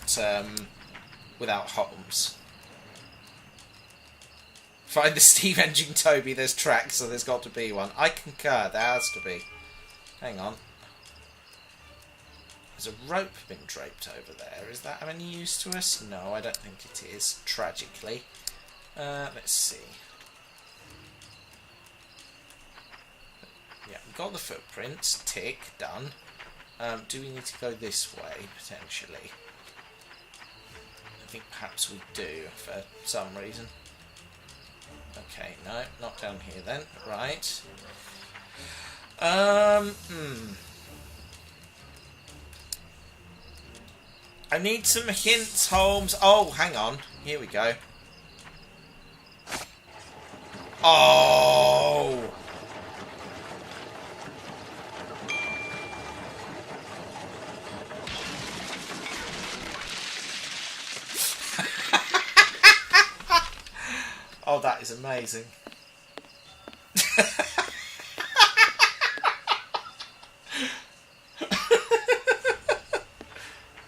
Holmes. Find the Steve Engine Toby, there's tracks, so there's got to be one. I concur, there has to be. Hang on. There's a rope been draped over there. Is that of any use to us? No, I don't think it is, tragically. Let's see. Yeah, we've got the footprints. Tick, done. Do we need to go this way, potentially? I think perhaps we do, for some reason. Okay, no, not down here then. Right. I need some hints, Holmes. Oh, hang on. Here we go. Oh! Oh, that is amazing.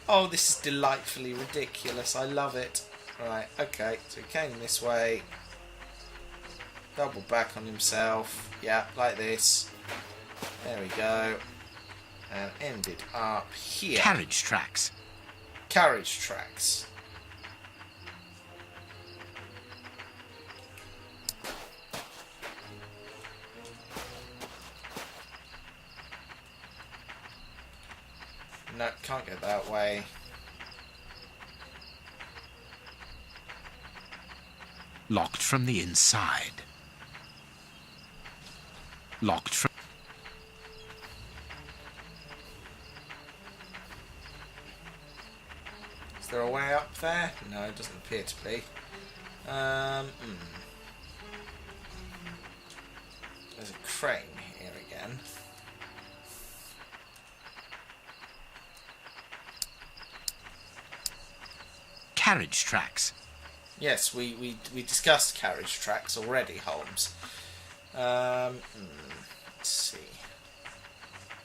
Oh, this is delightfully ridiculous. I love it. Right, okay. So he came this way. Double back on himself. Yeah, like this. There we go. And ended up here. Carriage tracks. Carriage tracks. No, can't get that way. Locked from the inside. Locked from... Is there a way up there? No, it doesn't appear to be. There's a crane here again. Carriage tracks. Yes, we discussed carriage tracks already, Holmes. Let's see.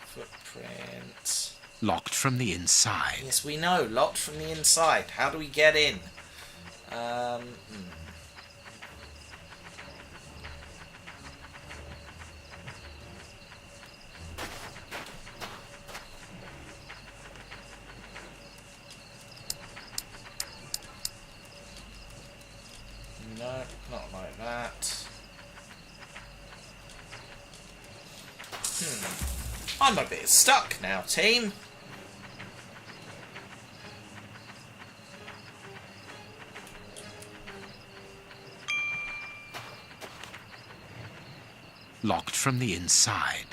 Footprints. Locked from the inside. Yes, we know. Locked from the inside. How do we get in? No, not like that. I'm a bit stuck now, team. Locked from the inside.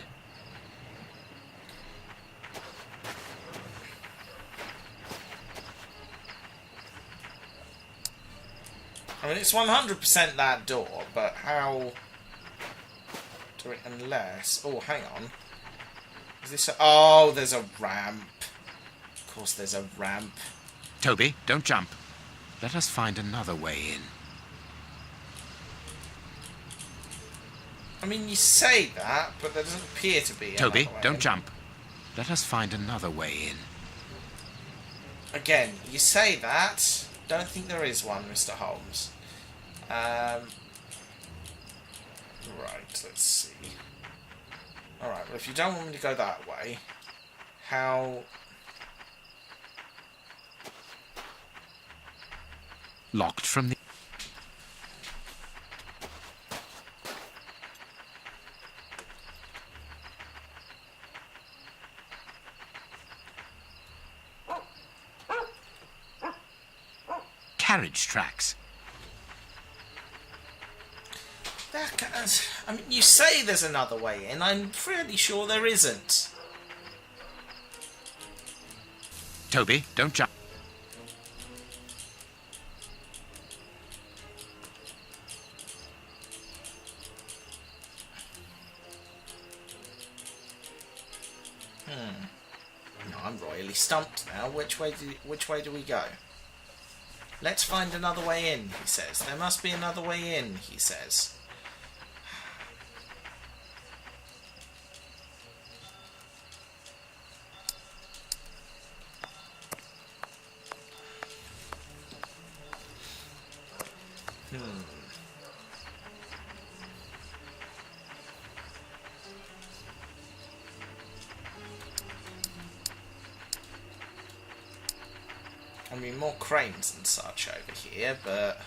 I mean, it's 100% that door, but how do it unless... Oh, hang on. Is this a... Oh, there's a ramp. Of course there's a ramp. Toby, don't jump. Let us find another way in. I mean, you say that, but there doesn't appear to be Toby, another way don't in. jump. Let us find another way in. Again, you say that. Don't think there is one, Mr. Holmes. Right, let's see. Alright, well, if you don't want me to go that way, how... Locked from the... Carriage tracks. I mean, you say there's another way in. I'm fairly sure there isn't. Toby, don't jump. No, I'm royally stumped now. Which way do we go? Let's find another way in, he says. There must be another way in, he says. I mean, more cranes and such over here, but...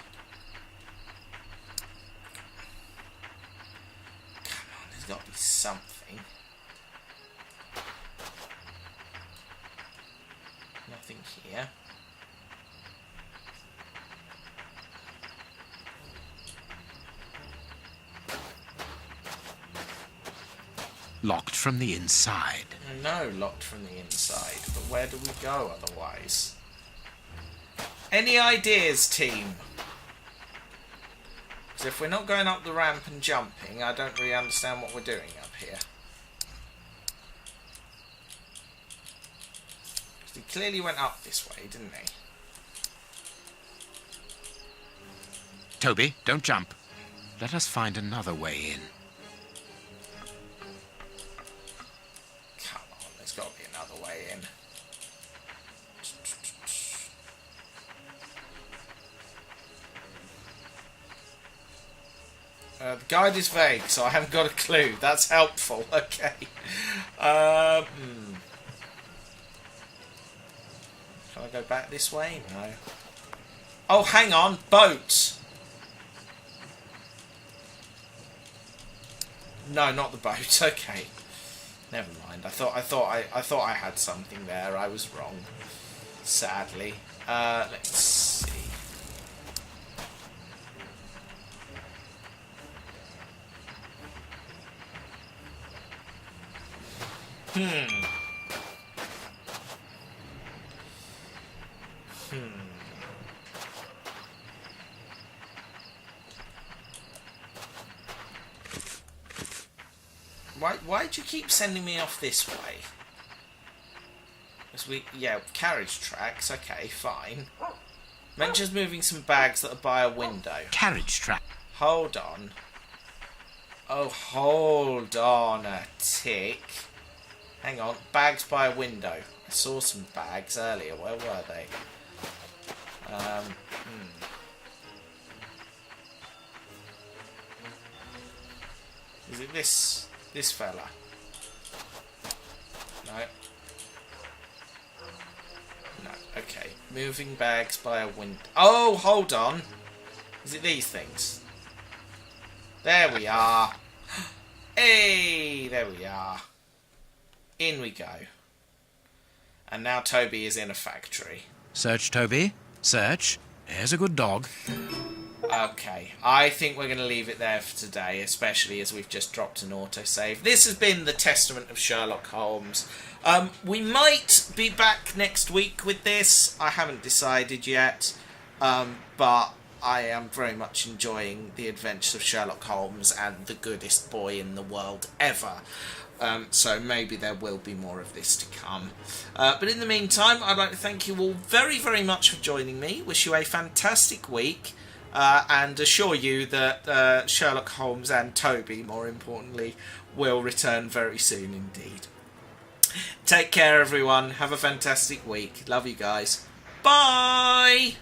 Come on, there's got to be something. Nothing here. Locked from the inside. No, locked from the inside. But where do we go otherwise? Any ideas, team? Because if we're not going up the ramp and jumping, I don't really understand what we're doing up here. Because he clearly went up this way, didn't he? Toby, don't jump. Let us find another way in. Come on, there's got to be another way in. The guide is vague, so I haven't got a clue. That's helpful. Okay. Can I go back this way? No. Oh, hang on. Boat. No, not the boat. Okay. Never mind. I thought I had something there. I was wrong. Sadly. Let's see. Why'd you keep sending me off this way? Yeah, carriage tracks, okay, fine. Mentions moving some bags that are by a window. Carriage track. Hold on. Oh, hold on a tick. Hang on, bags by a window. I saw some bags earlier. Where were they? Is it this fella? No. No, okay. Moving bags by a window. Oh, hold on. Is it these things? There we are. Hey, there we are. In we go. And now Toby is in a factory. Search, Toby. Search. Here's a good dog. Okay, I think we're going to leave it there for today, especially as we've just dropped an autosave. This has been the Testament of Sherlock Holmes. We might be back next week with this. I haven't decided yet, but I am very much enjoying the adventures of Sherlock Holmes and the goodest boy in the world ever. So maybe there will be more of this to come. But in the meantime, I'd like to thank you all very, very much for joining me. Wish you a fantastic week. And assure you that Sherlock Holmes and Toby, more importantly, will return very soon indeed. Take care, everyone. Have a fantastic week. Love you guys. Bye!